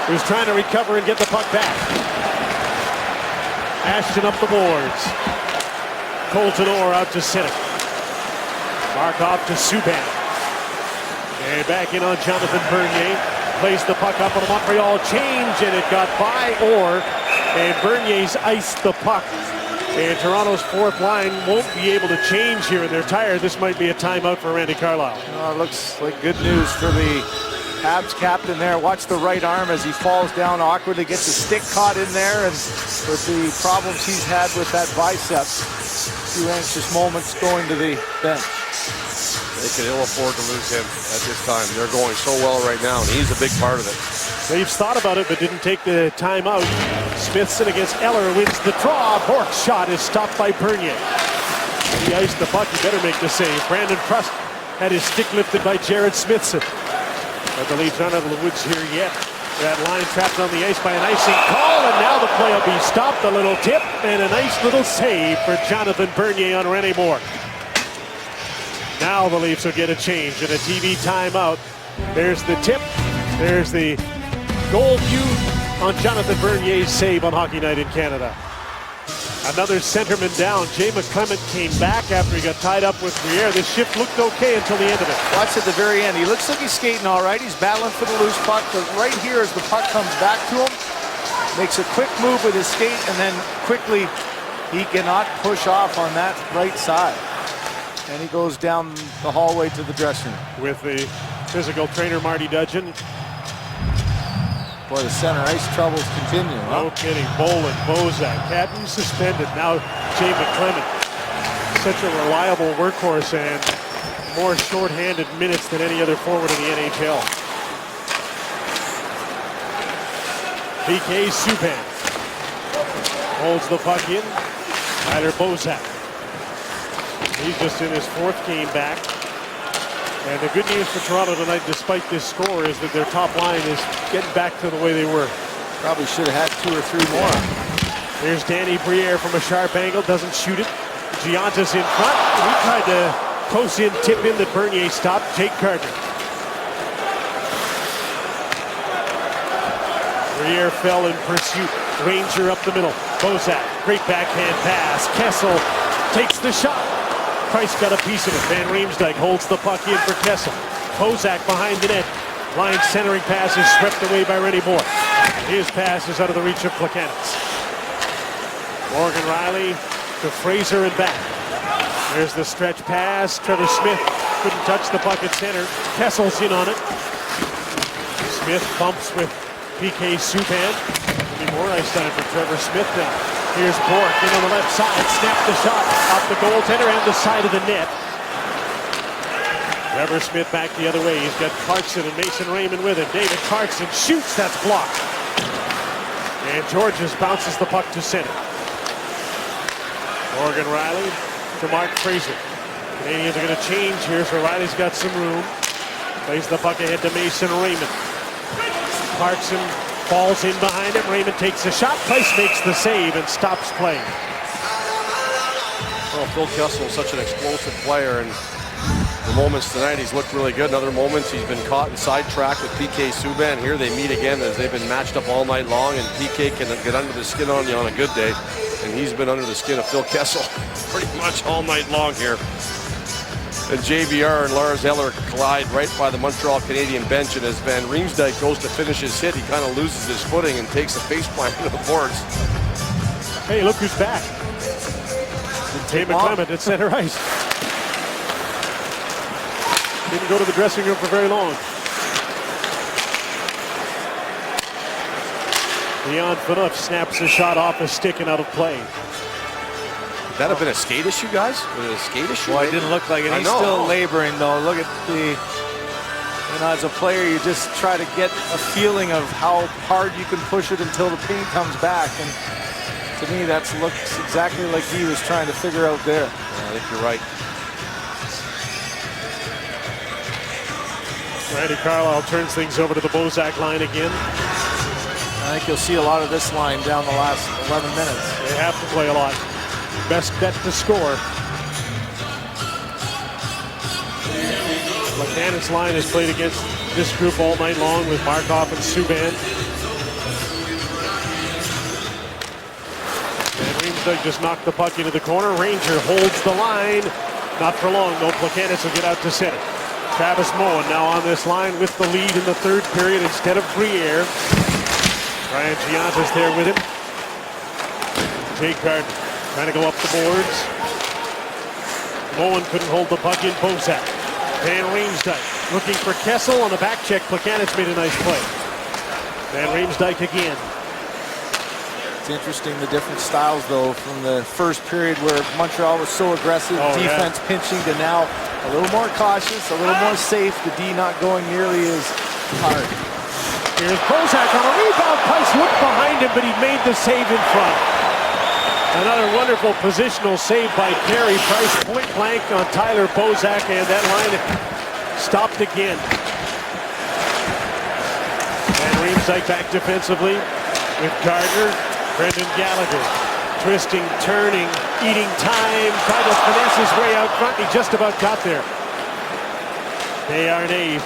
who's trying to recover and get the puck back. Ashton up the boards. Colton Orr out to center. Markov to Subban. And back in on Jonathan Bernier. Plays the puck up on a Montreal change, and it got by Orr. And Bernier's iced the puck. And Toronto's fourth line won't be able to change here, and they're tired. This might be a timeout for Randy Carlyle. It looks like good news for the Habs captain there. Watch the right arm as he falls down awkwardly, gets a stick caught in there, and with the problems he's had with that bicep, 2 anxious moments going to the bench. They can ill afford to lose him at this time. They're going so well right now, and he's a big part of it. Leafs thought about it, but didn't take the timeout. Smithson against Eller wins the draw. Bourque's shot is stopped by Bernier. He iced the puck. He better make the save. Brandon Prust had his stick lifted by Jared Smithson. But the Leafs aren't out of the woods here yet. That line trapped on the ice by an icing call, and now the play will be stopped. A little tip and a nice little save for Jonathan Bernier on Rennie Bourque. Now the Leafs will get a change and a TV timeout. There's the tip. There's the goal view on Jonathan Bernier's save on Hockey Night in Canada. Another centerman down. Jay McClement came back after he got tied up with Briere. This shift looked okay until the end of it. Watch at the very end. He looks like he's skating all right. He's battling for the loose puck, but right here as the puck comes back to him, makes a quick move with his skate, and then quickly he cannot push off on that right side. And he goes down the hallway to the dressing room. With the physical trainer Marty Dudgeon. Boy, the center ice troubles continue. No kidding. Bolin, Bozak, Cadden suspended. Now Jay McClement. Such a reliable workhorse and more shorthanded minutes than any other forward in the NHL. PK Subban holds the puck in. Tyler Bozak. He's just in his 4th game back. And the good news for Toronto tonight, despite this score, is that their top line is getting back to the way they were. Probably should have had 2 or 3 more. Here's Danny Briere from a sharp angle, doesn't shoot it. Gianta's in front. He tried to close in, tip in that Bernier stopped. Jake Gardner. Briere fell in pursuit. Ranger up the middle. Bozak, great backhand pass. Kessel takes the shot. Price got a piece of it. Van Riemsdyk holds the puck in for Kessel. Bozak behind the net. Line centering pass is swept away by Rennie Bohr. His pass is out of the reach of Plekanec. Morgan Rielly to Fraser and back. There's the stretch pass. Trevor Smith couldn't touch the puck at center. Kessel's in on it. Smith bumps with PK Subban. Any more ice time for Trevor Smith now. Here's Bourque in on the left side. Snapped the shot off the goaltender and the side of the net. Trevor Smith back the other way. He's got Clarkson and Mason Raymond with him. David Clarkson shoots. That's blocked. And Georges bounces the puck to center. Morgan Rielly to Mark Fraser. Canadians are going to change here, so Riley's got some room. Plays the puck ahead to Mason Raymond. Clarkson falls in behind him. Raymond takes a shot. Price makes the save and stops playing. Well, Phil Kessel is such an explosive player, and the moments tonight he's looked really good. In other moments he's been caught and sidetracked with PK Subban. Here they meet again as they've been matched up all night long, and PK can get under the skin on you on a good day. And he's been under the skin of Phil Kessel pretty much all night long here. And JVR and Lars Eller collide right by the Montreal Canadian bench, and as Van Riemsdyk goes to finish his hit, he kind of loses his footing and takes a face plant into the boards. Hey, look who's back. David Clement at center ice. Didn't go to the dressing room for very long. Leon Phaneuf snaps a shot off a stick and out of play. Would that have been a skate issue, guys? Was it a skate issue? Well, it didn't look like it. He's still laboring, though. Look at the, as a player, you just try to get a feeling of how hard you can push it until the pain comes back. And to me, that looks exactly like he was trying to figure out there. Yeah, I think you're right. Randy Carlyle turns things over to the Bozak line again. I think you'll see a lot of this line down the last 11 minutes. They have to play a lot. Best bet to score. Plekanec's line has played against this group all night long with Markov and Subban. And Riemsdyk just knocked the puck into the corner. Ranger holds the line. Not for long, though. Plekanec will get out to center. Travis Moen now on this line with the lead in the third period instead of Briere. Ryan Gianta's there with him. Jake Gardner trying to go up the boards. Moen couldn't hold the puck in. Bozak. Van Riemsdyk looking for Kessel on the back check. Plekanec made a nice play. Van Riemsdyk again. It's interesting the different styles, though, from the first period where Montreal was so aggressive, defense pinching, to now a little more cautious, a little more safe. The D not going nearly as hard. Here's Bozak on a rebound. Price looked behind him, but he made the save in front. Another wonderful positional save by Carey Price. Point blank on Tyler Bozak, and that line stopped again. And Riemsdyk back defensively with Gardner. Brendan Gallagher twisting, turning, eating time. Tried to finesse his way out front. He just about got there. Desharnais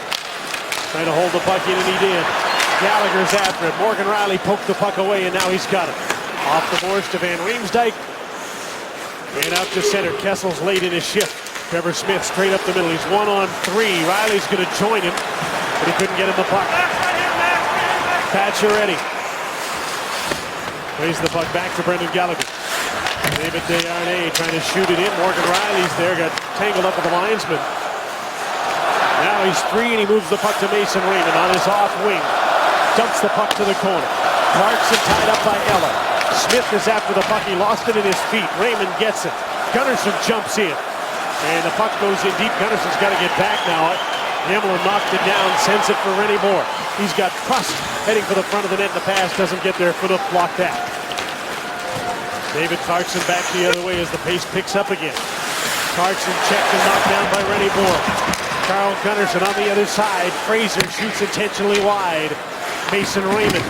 trying to hold the puck in, and he did. Gallagher's after it. Morgan Rielly poked the puck away, and now he's got it. Off the boards to Van Riemsdyk. And out to center. Kessel's late in his shift. Trevor Smith straight up the middle. He's 1-on-3. Riley's going to join him, but he couldn't get him the puck. Pacioretty plays the puck back to Brendan Gallagher. David Desharnais trying to shoot it in. Morgan Rielly's there. Got tangled up with the linesman. Now he's free, and he moves the puck to Mason Raymond on his off wing. Dumps the puck to the corner. Clarkson tied up by Eller. Smith is after the puck. He lost it in his feet. Raymond gets it. Gunnarsson jumps in. And the puck goes in deep. Gunnarsson's got to get back now. Hamlin knocked it down, sends it for Rennie Bohr. He's got Prust heading for the front of the net. The pass doesn't get there. Phaneuf blocked that. David Clarkson back the other way as the pace picks up again. Clarkson checked and knocked down by Rennie Bohr. Carl Gunnarsson on the other side. Fraser shoots intentionally wide. Mason Raymond.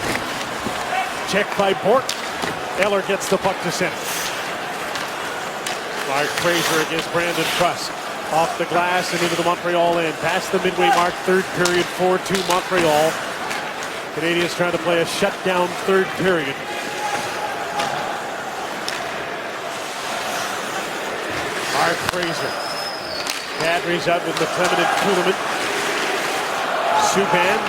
Checked by Bourque. Eller gets the puck to center. Mark Fraser against Brandon Prust. Off the glass and into the Montreal end. Past the midway mark, third period, 4-2 Montreal. Canadians trying to play a shutdown third period. Mark Fraser. Kadri's out with McClement and Kuhlman. Subban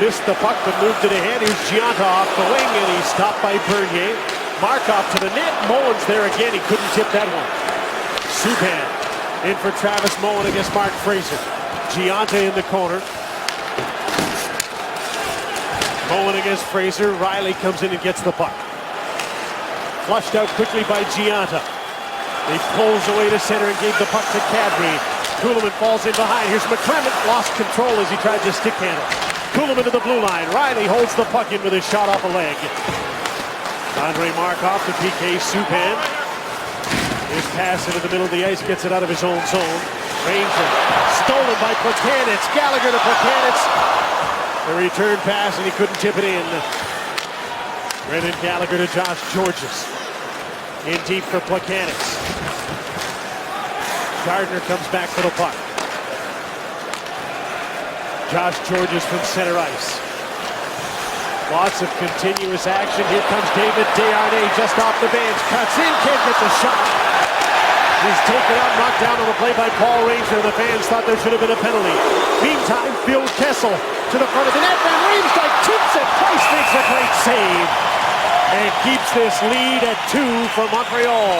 missed the puck but moved it ahead. Here's Gianta off the wing and he's stopped by Bernier. Markov to the net. Mullins there again. He couldn't tip that one. Subban in for Travis Mullen against Mark Fraser. Gianta in the corner. Mullen against Fraser. Riley comes in and gets the puck. Flushed out quickly by Gianta. He pulls away to center and gave the puck to Kadri. Kuhlman falls in behind. Here's McClement. Lost control as he tried to stick handle. Kuhlman to the blue line. Riley holds the puck in with his shot off a leg. Andrei Markov to PK Subban. His pass into the middle of the ice gets it out of his own zone. Ranger stolen by Plekanec. Gallagher to Plekanec. The return pass and he couldn't tip it in. Brendan Gallagher to Josh Georges. In deep for Plekanec. Gardner comes back for the puck. Josh Georges from center ice. Lots of continuous action. Here comes David Desharnais just off the bench. Cuts in, can't get the shot. He's taken out, knocked down on the play by Paul Ranger. The fans thought there should have been a penalty. Meantime, Phil Kessel to the front of the net. Van Riemsdyk tips it. Price makes a great save. And keeps this lead at 2 for Montreal.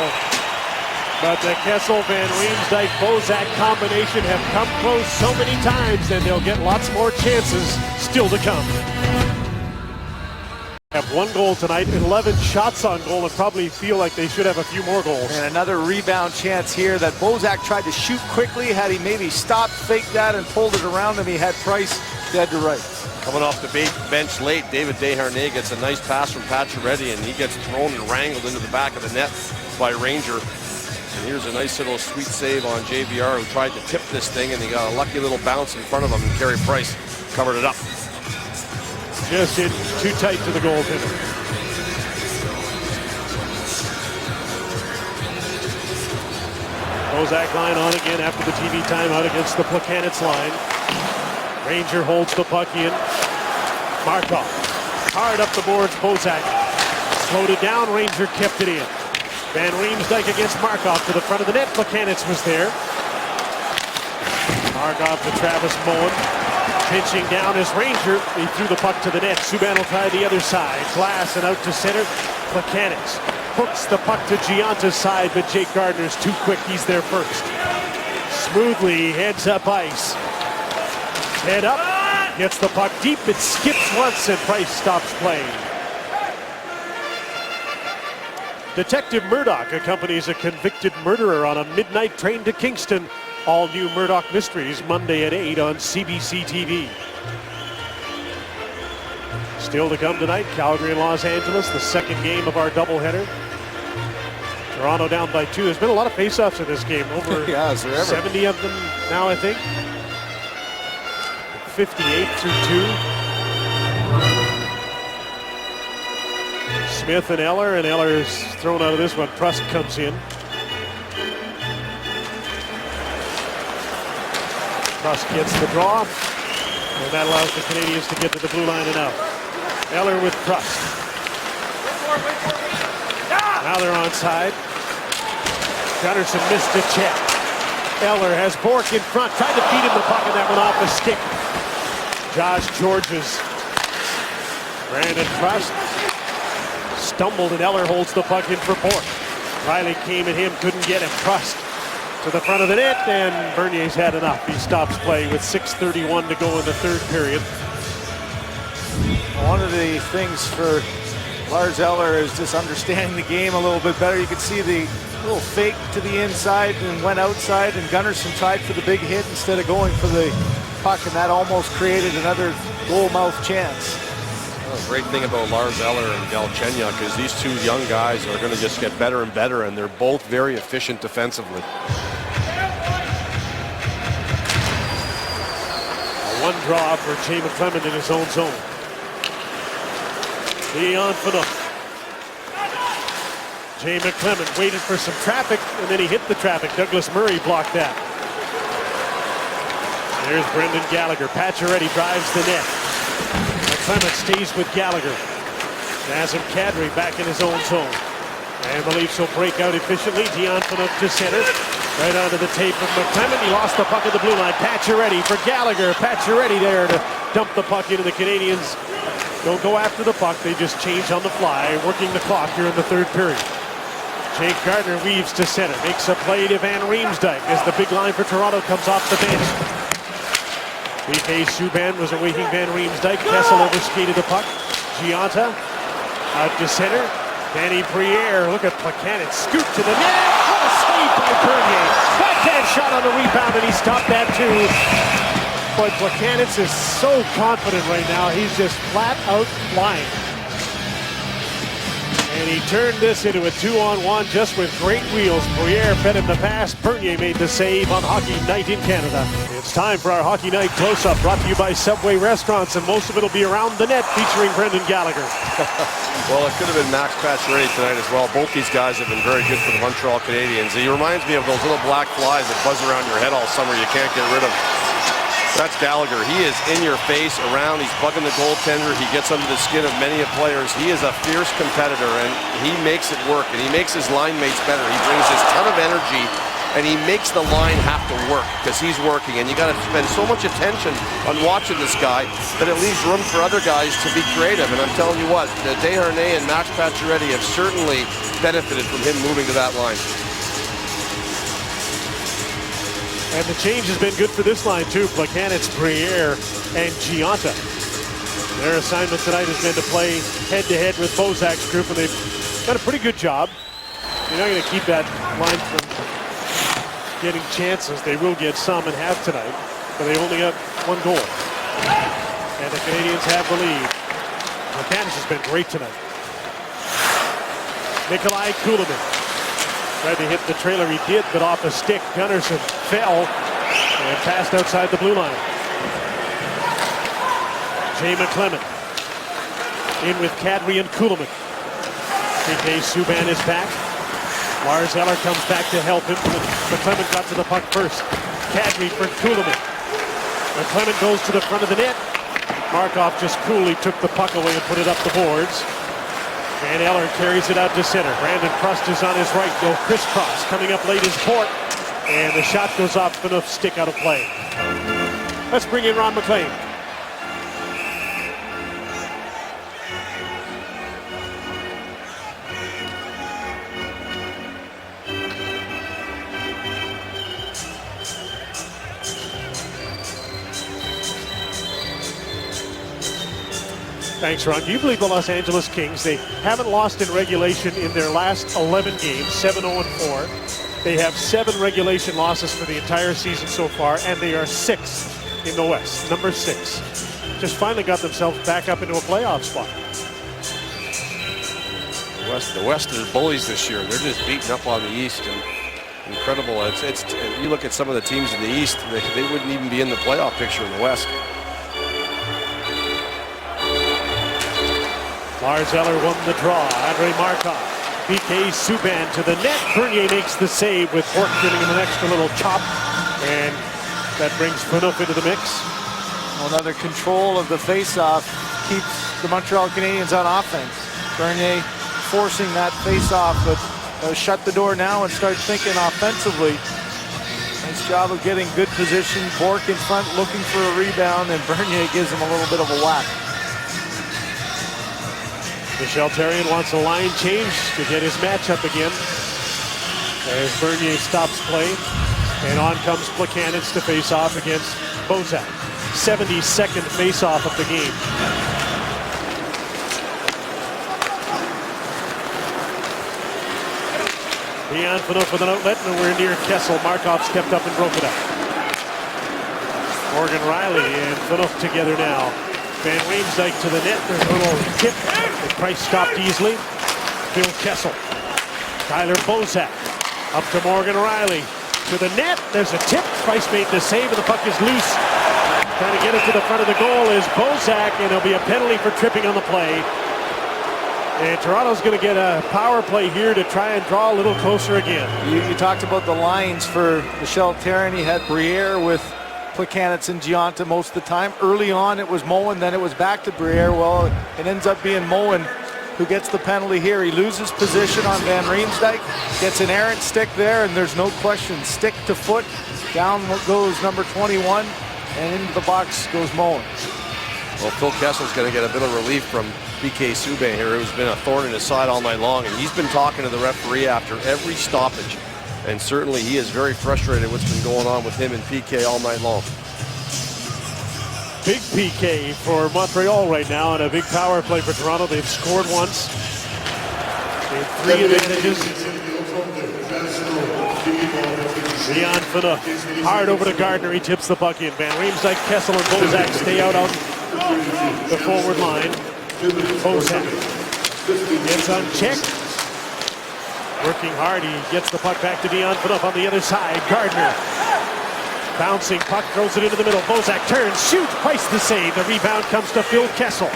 But the Kessel-Van Riemsdyk-Bozak combination have come close so many times, and they'll get lots more chances still to come. Have 1 goal tonight, 11 shots on goal, and probably feel like they should have a few more goals. And another rebound chance here that Bozak tried to shoot quickly. Had he maybe stopped, faked that, and pulled it around him, he had Price dead to rights. Coming off the bench late, David Desharnais gets a nice pass from Pacioretty, and he gets thrown and wrangled into the back of the net by Ranger. And here's a nice little sweet save on JVR, who tried to tip this thing, and he got a lucky little bounce in front of him, and Carey Price covered it up. Just in too tight to the goaltender. Bozak line on again after the TV timeout against the Plekanec line. Ranger holds the puck in. Markov hard up the boards. Bozak slowed it down. Ranger kept it in. Van Riemsdyk against Markov to the front of the net. Plekanec was there. Markov to Travis Mullen. Pinching down as Ranger. He threw the puck to the net. Subban will try the other side. Glass and out to center. Plekanec hooks the puck to Gianta's side, but Jake Gardner's too quick. He's there first. Smoothly heads up ice. Head up. Gets the puck deep. It skips once and Price stops playing. Detective Murdoch accompanies a convicted murderer on a midnight train to Kingston. All new Murdoch Mysteries, Monday at 8 on CBC TV. Still to come tonight, Calgary and Los Angeles, the second game of our doubleheader. Toronto down by 2. There's been a lot of faceoffs in this game. Over 70 of them now, I think. 58 through 2. Smith and Eller's thrown out of this one. Prusk comes in. Prusk gets the draw, and that allows the Canadians to get to the blue line and out. Eller with Prusk. Now they're onside. Gunnarsson missed a check. Eller has Bourque in front, tried to beat him the puck, and that went off the stick. Josh Georges. Brandon Prusk stumbled, and Eller holds the puck in for Bourque. Riley came at him, couldn't get him. Prusk to the front of the net, and Bernier's had enough. He stops play with 6:31 to go in the third period. One of the things for Lars Eller is just understanding the game a little bit better. You can see the little fake to the inside and went outside, and Gunnarsson tried for the big hit instead of going for the puck, and that almost created another goal mouth chance. The great thing about Lars Eller and Galchenyuk is these two young guys are going to just get better and better, and they're both very efficient defensively. One draw for Jay McClement in his own zone. Leon Phaneuf. Jay McClement waited for some traffic, and then he hit the traffic. Douglas Murray blocked that. There's Brendan Gallagher. Pacioretty drives the net. McClement stays with Gallagher. Nazem Kadri back in his own zone. And the Leafs will break out efficiently. Dion Phaneuf to center. Right onto the tape of McClement. He lost the puck at the blue line. Pacioretty for Gallagher. Pacioretty there to dump the puck into the Canadians. Don't go after the puck. They just change on the fly, working the clock here in the third period. Jake Gardiner weaves to center. Makes a play to Van Riemsdyk as the big line for Toronto comes off the bench. PK Subban was awaiting Van Riemsdyk. Kessel overskated the puck. Gionta out to center. Danny Briere. Look at Plekanec. Scoop to the net. What a save by Bernier. Backhand shot on the rebound, and he stopped that too. But Plekanec is so confident right now. He's just flat out flying. And he turned this into a 2-on-1 just with great wheels. Briere fed him the pass. Bernier made the save on Hockey Night in Canada. It's time for our Hockey Night close-up, brought to you by Subway Restaurants, and most of it will be around the net, featuring Brendan Gallagher. Well, it could have been Max Pacioretty tonight as well. Both these guys have been very good for the Montreal Canadiens. He reminds me of those little black flies that buzz around your head all summer you can't get rid of. That's Gallagher. He is in your face, around. He's bugging the goaltender. He gets under the skin of many of players. He is a fierce competitor, and he makes it work, and he makes his line mates better. He brings his ton of energy, and he makes the line have to work because he's working. And you got to spend so much attention on watching this guy that it leaves room for other guys to be creative. And I'm telling you what, Desharnais and Max Pacioretty have certainly benefited from him moving to that line. And the change has been good for this line too. Plekanec, Briere, and Gionta. Their assignment tonight has been to play head-to-head with Bozak's group, and they've done a pretty good job. You're not going to keep that line from getting chances. They will get some and have tonight, but they only got one goal. And the Canadians have the lead. Plekanec has been great tonight. Nikolai Kulemin tried to hit the trailer. He did, but off a stick. Gunnarsson fell and passed outside the blue line. Jay McClement in with Kadri and Kulemin. PK Subban is back. Lars Eller comes back to help him. McClement got to the puck first. Kadri for Kulemin. McClement goes to the front of the net. Markov just coolly took the puck away and put it up the boards. And Eller carries it out to center. Brandon Prust is on his right. They'll crisscross. Coming up late is Port. And the shot goes off enough stick out of play. Let's bring in Ron MacLean. Thanks, Ron. Do you believe the Los Angeles Kings, they haven't lost in regulation in their last 11 games, 7-0-4. They have 7 regulation losses for the entire season so far, and they are 6th in the West, number 6. Just finally got themselves back up into a playoff spot. The West is bullies this year. They're just beating up on the East, and incredible. It's you look at some of the teams in the East, they wouldn't even be in the playoff picture in the West. Lars Eller won the draw. Andrei Markov. PK Subban to the net. Bernier makes the save with Port giving him an extra little chop. And that brings Phaneuf into the mix. Another control of the face-off keeps the Montreal Canadiens on offense. Bernier forcing that face-off, but shut the door now and start thinking offensively. Nice job of getting good position. Bourque in front looking for a rebound, and Bernier gives him a little bit of a whack. Michel Therrien wants a line change to get his matchup again. As Bernier stops play, and on comes Plekanec to face off against Bozak. 72nd face-off of the game. Beyond Phaneuf with an outlet, nowhere near Kessel. Markov stepped up and broke it up. Morgan Riley and Phaneuf together now. Van Riemsdyk to the net. There's a little tip. The Price stopped easily. Phil Kessel. Tyler Bozak up to Morgan Riley. To the net. There's a tip. Price made the save, and the puck is loose. Trying to get it to the front of the goal is Bozak, and there'll be a penalty for tripping on the play. And Toronto's going to get a power play here to try and draw a little closer again. You talked about the lines for Michel Therrien. He had Briere with Plekanec and Gionta most of the time. Early on it was Moen, then it was back to Briere. Well, it ends up being Moen who gets the penalty here. He loses position on Van Riemsdyk, gets an errant stick there, and there's no question, stick to foot. Down goes number 21, and into the box goes Moen. Well, Phil Kessel's going to get a bit of relief from PK Subban here, who's been a thorn in his side all night long, and he's been talking to the referee after every stoppage. And certainly he is very frustrated what's been going on with him and PK all night long. Big PK for Montreal right now, and a big power play for Toronto. They've scored once. They have 3 advantages. Dion Phaneuf hard over to Gardner. He tips the puck in. Van Riemsdyk, Kessel, and Bozak stay out on the forward line. Bozak gets unchecked. Working hard, he gets the puck back to Dion Phaneuf on the other side. Gardner bouncing puck, throws it into the middle. Bozak turns, shoots, Price the save. The rebound comes to Phil Kessel.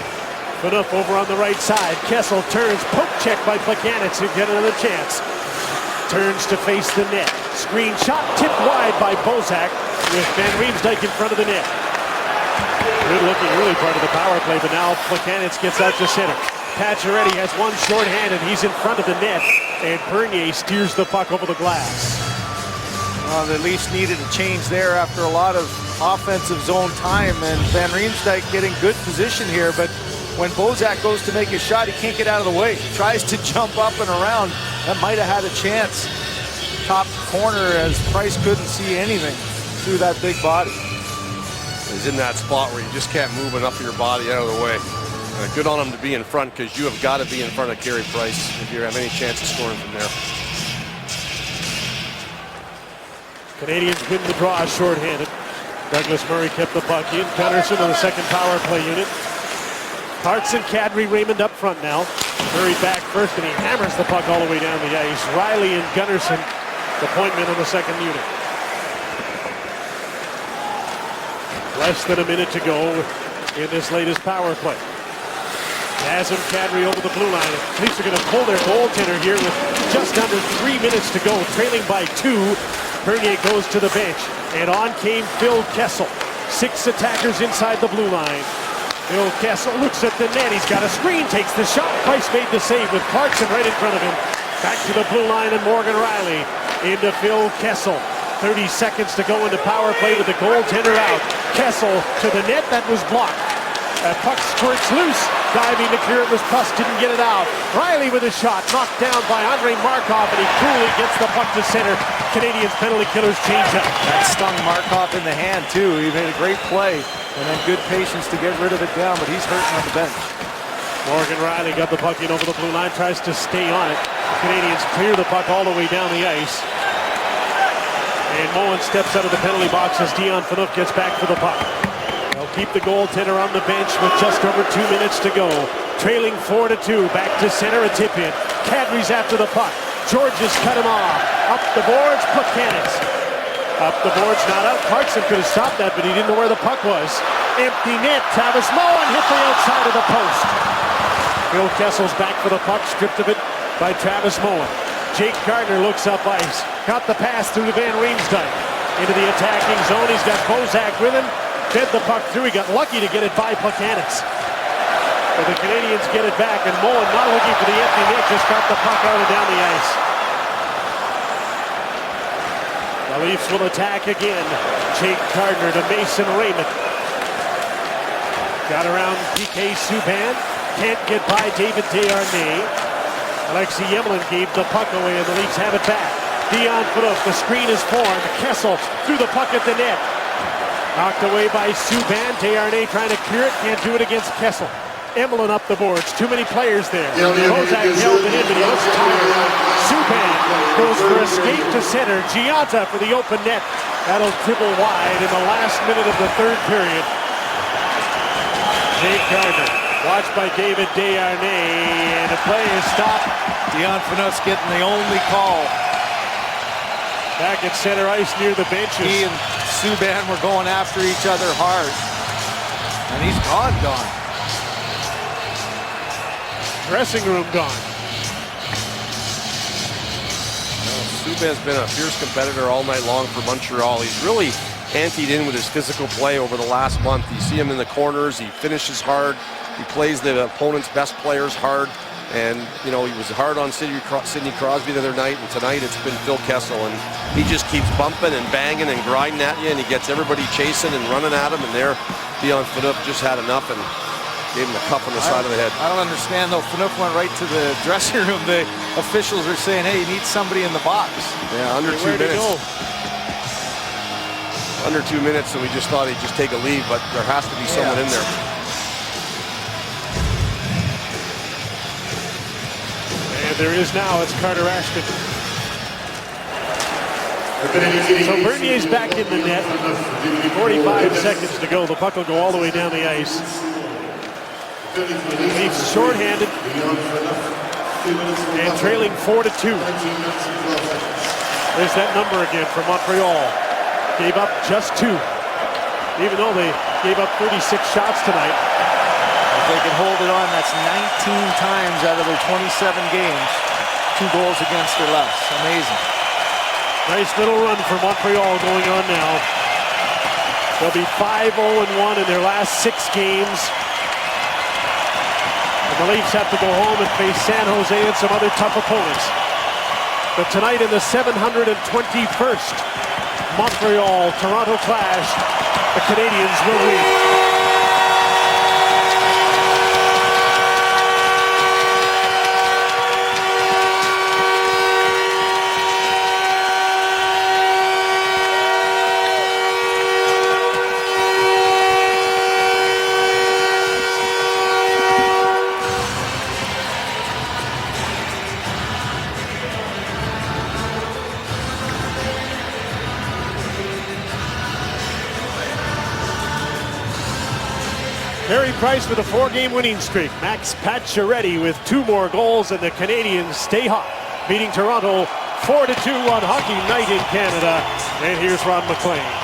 Phaneuf over on the right side. Kessel turns, poke check by Plekanec to get another chance. Turns to face the net. Screen shot tipped wide by Bozak with Van Riemsdyk in front of the net. Good looking early part of the power play, but now Plekanec gets out to center. Pacioretty has one shorthanded. He's in front of the net, and Bernier steers the puck over the glass. The Leafs needed a change there after a lot of offensive zone time, and Van Riemsdyk getting good position here, but when Bozak goes to make his shot, he can't get out of the way. He tries to jump up and around. That might have had a chance. Top corner as Price couldn't see anything through that big body. He's in that spot where you just can't move enough of your body out of the way. Good on him to be in front, because you have got to be in front of Carey Price if you have any chance of scoring from there. Canadians win the draw shorthanded. Douglas Murray kept the puck in. Gunnarsson on the second power play unit. Clarkson, Kadri, Raymond up front now. Murray back first, and he hammers the puck all the way down the ice. Riley and Gunnarsson, the point men on the second unit. Less than a minute to go in this latest power play. Nazem Kadri over the blue line. The Leafs are going to pull their goaltender here with just under 3 minutes to go, trailing by 2. Bernier goes to the bench, and on came Phil Kessel. 6 attackers inside the blue line. Phil Kessel looks at the net. He's got a screen, takes the shot. Price made the save with Clarkson right in front of him. Back to the blue line, and Morgan Riley into Phil Kessel. 30 seconds to go into power play with the goaltender out. Kessel to the net, that was blocked. Puck squirts loose. Diving to clear it was Puss, didn't get it out. Riley with a shot, knocked down by Andrei Markov, and he coolly gets the puck to center. Canadians penalty killers change up. That stung Markov in the hand too. He made a great play, and then good patience to get rid of it down, but he's hurting on the bench. Morgan Riley got the puck in over the blue line, tries to stay on it. The Canadians clear the puck all the way down the ice. And Moen steps out of the penalty box as Dion Phaneuf gets back for the puck. They'll keep the goaltender on the bench with just over 2 minutes to go. Trailing 4-2, back to center, a tip in. Kadri's after the puck. Georges cut him off. Up the boards, Plekanec. Up the boards, not out. Clarkson could have stopped that, but he didn't know where the puck was. Empty net, Travis Moen hit the outside of the post. Phil Kessel's back for the puck, stripped of it by Travis Moen. Jake Gardner looks up ice. Got the pass through to Van Riemsdyk. Into the attacking zone, he's got Bozak with him. Fed the puck through, he got lucky to get it by Plekanec. But the Canadians get it back, and Moen, not looking for the empty net, just got the puck out and down the ice. The Leafs will attack again. Jake Gardner to Mason Raymond. Got around PK Subban. Can't get by David Desharnais. Alexei Emelin gave the puck away, and the Leafs have it back. Dion Phaneuf, the screen is formed. Kessel through the puck at the net. Knocked away by Subban. Desharnais trying to clear it. Can't do it against Kessel. Emelin up the boards. Too many players there. Bozak held it in, but he looks tired. Subban goes for escape to center. Gianta for the open net. That'll dribble wide in the last minute of the third period. Jake Gardner, watched by David Desharnais, and the play is stopped. Dion Phaneuf's getting the only call. Back at center ice near the benches. He and Subban were going after each other hard. And he's gone. Dressing room gone. Subban's been a fierce competitor all night long for Montreal. He's really anteed in with his physical play over the last month. You see him in the corners. He finishes hard. He plays the opponent's best players hard. And, you know, he was hard on Sidney Crosby the other night, and tonight it's been Phil Kessel. And he just keeps bumping and banging and grinding at you, and he gets everybody chasing and running at him. And there, Dion Phaneuf just had enough and gave him a cuff on the side of the head. I don't understand, though. Phaneuf went right to the dressing room. The officials are saying, hey, you need somebody in the box. Yeah, under 2 minutes. Under 2 minutes, and we just thought he'd just take a leave, but there has to be someone in there. And there is now. It's Carter Ashton. So Bernier's back in the net. 45 seconds to go. The puck will go all the way down the ice. Leafs shorthanded and trailing 4-2. There's that number again for Montreal. Gave up just 2, even though they gave up 36 shots tonight. If they can hold it on, that's 19 times out of their 27 games. 2 goals against or less. Amazing. Nice little run for Montreal going on now. They'll be 5-0-1 in their last 6 games. And the Leafs have to go home and face San Jose and some other tough opponents. But tonight in the 721st Montreal-Toronto clash, the Canadiens will lead. Carey Price with a 4-game winning streak. Max Pacioretty with 2 more goals, and the Canadiens stay hot, beating Toronto 4-2 on Hockey Night in Canada. And here's Ron MacLean.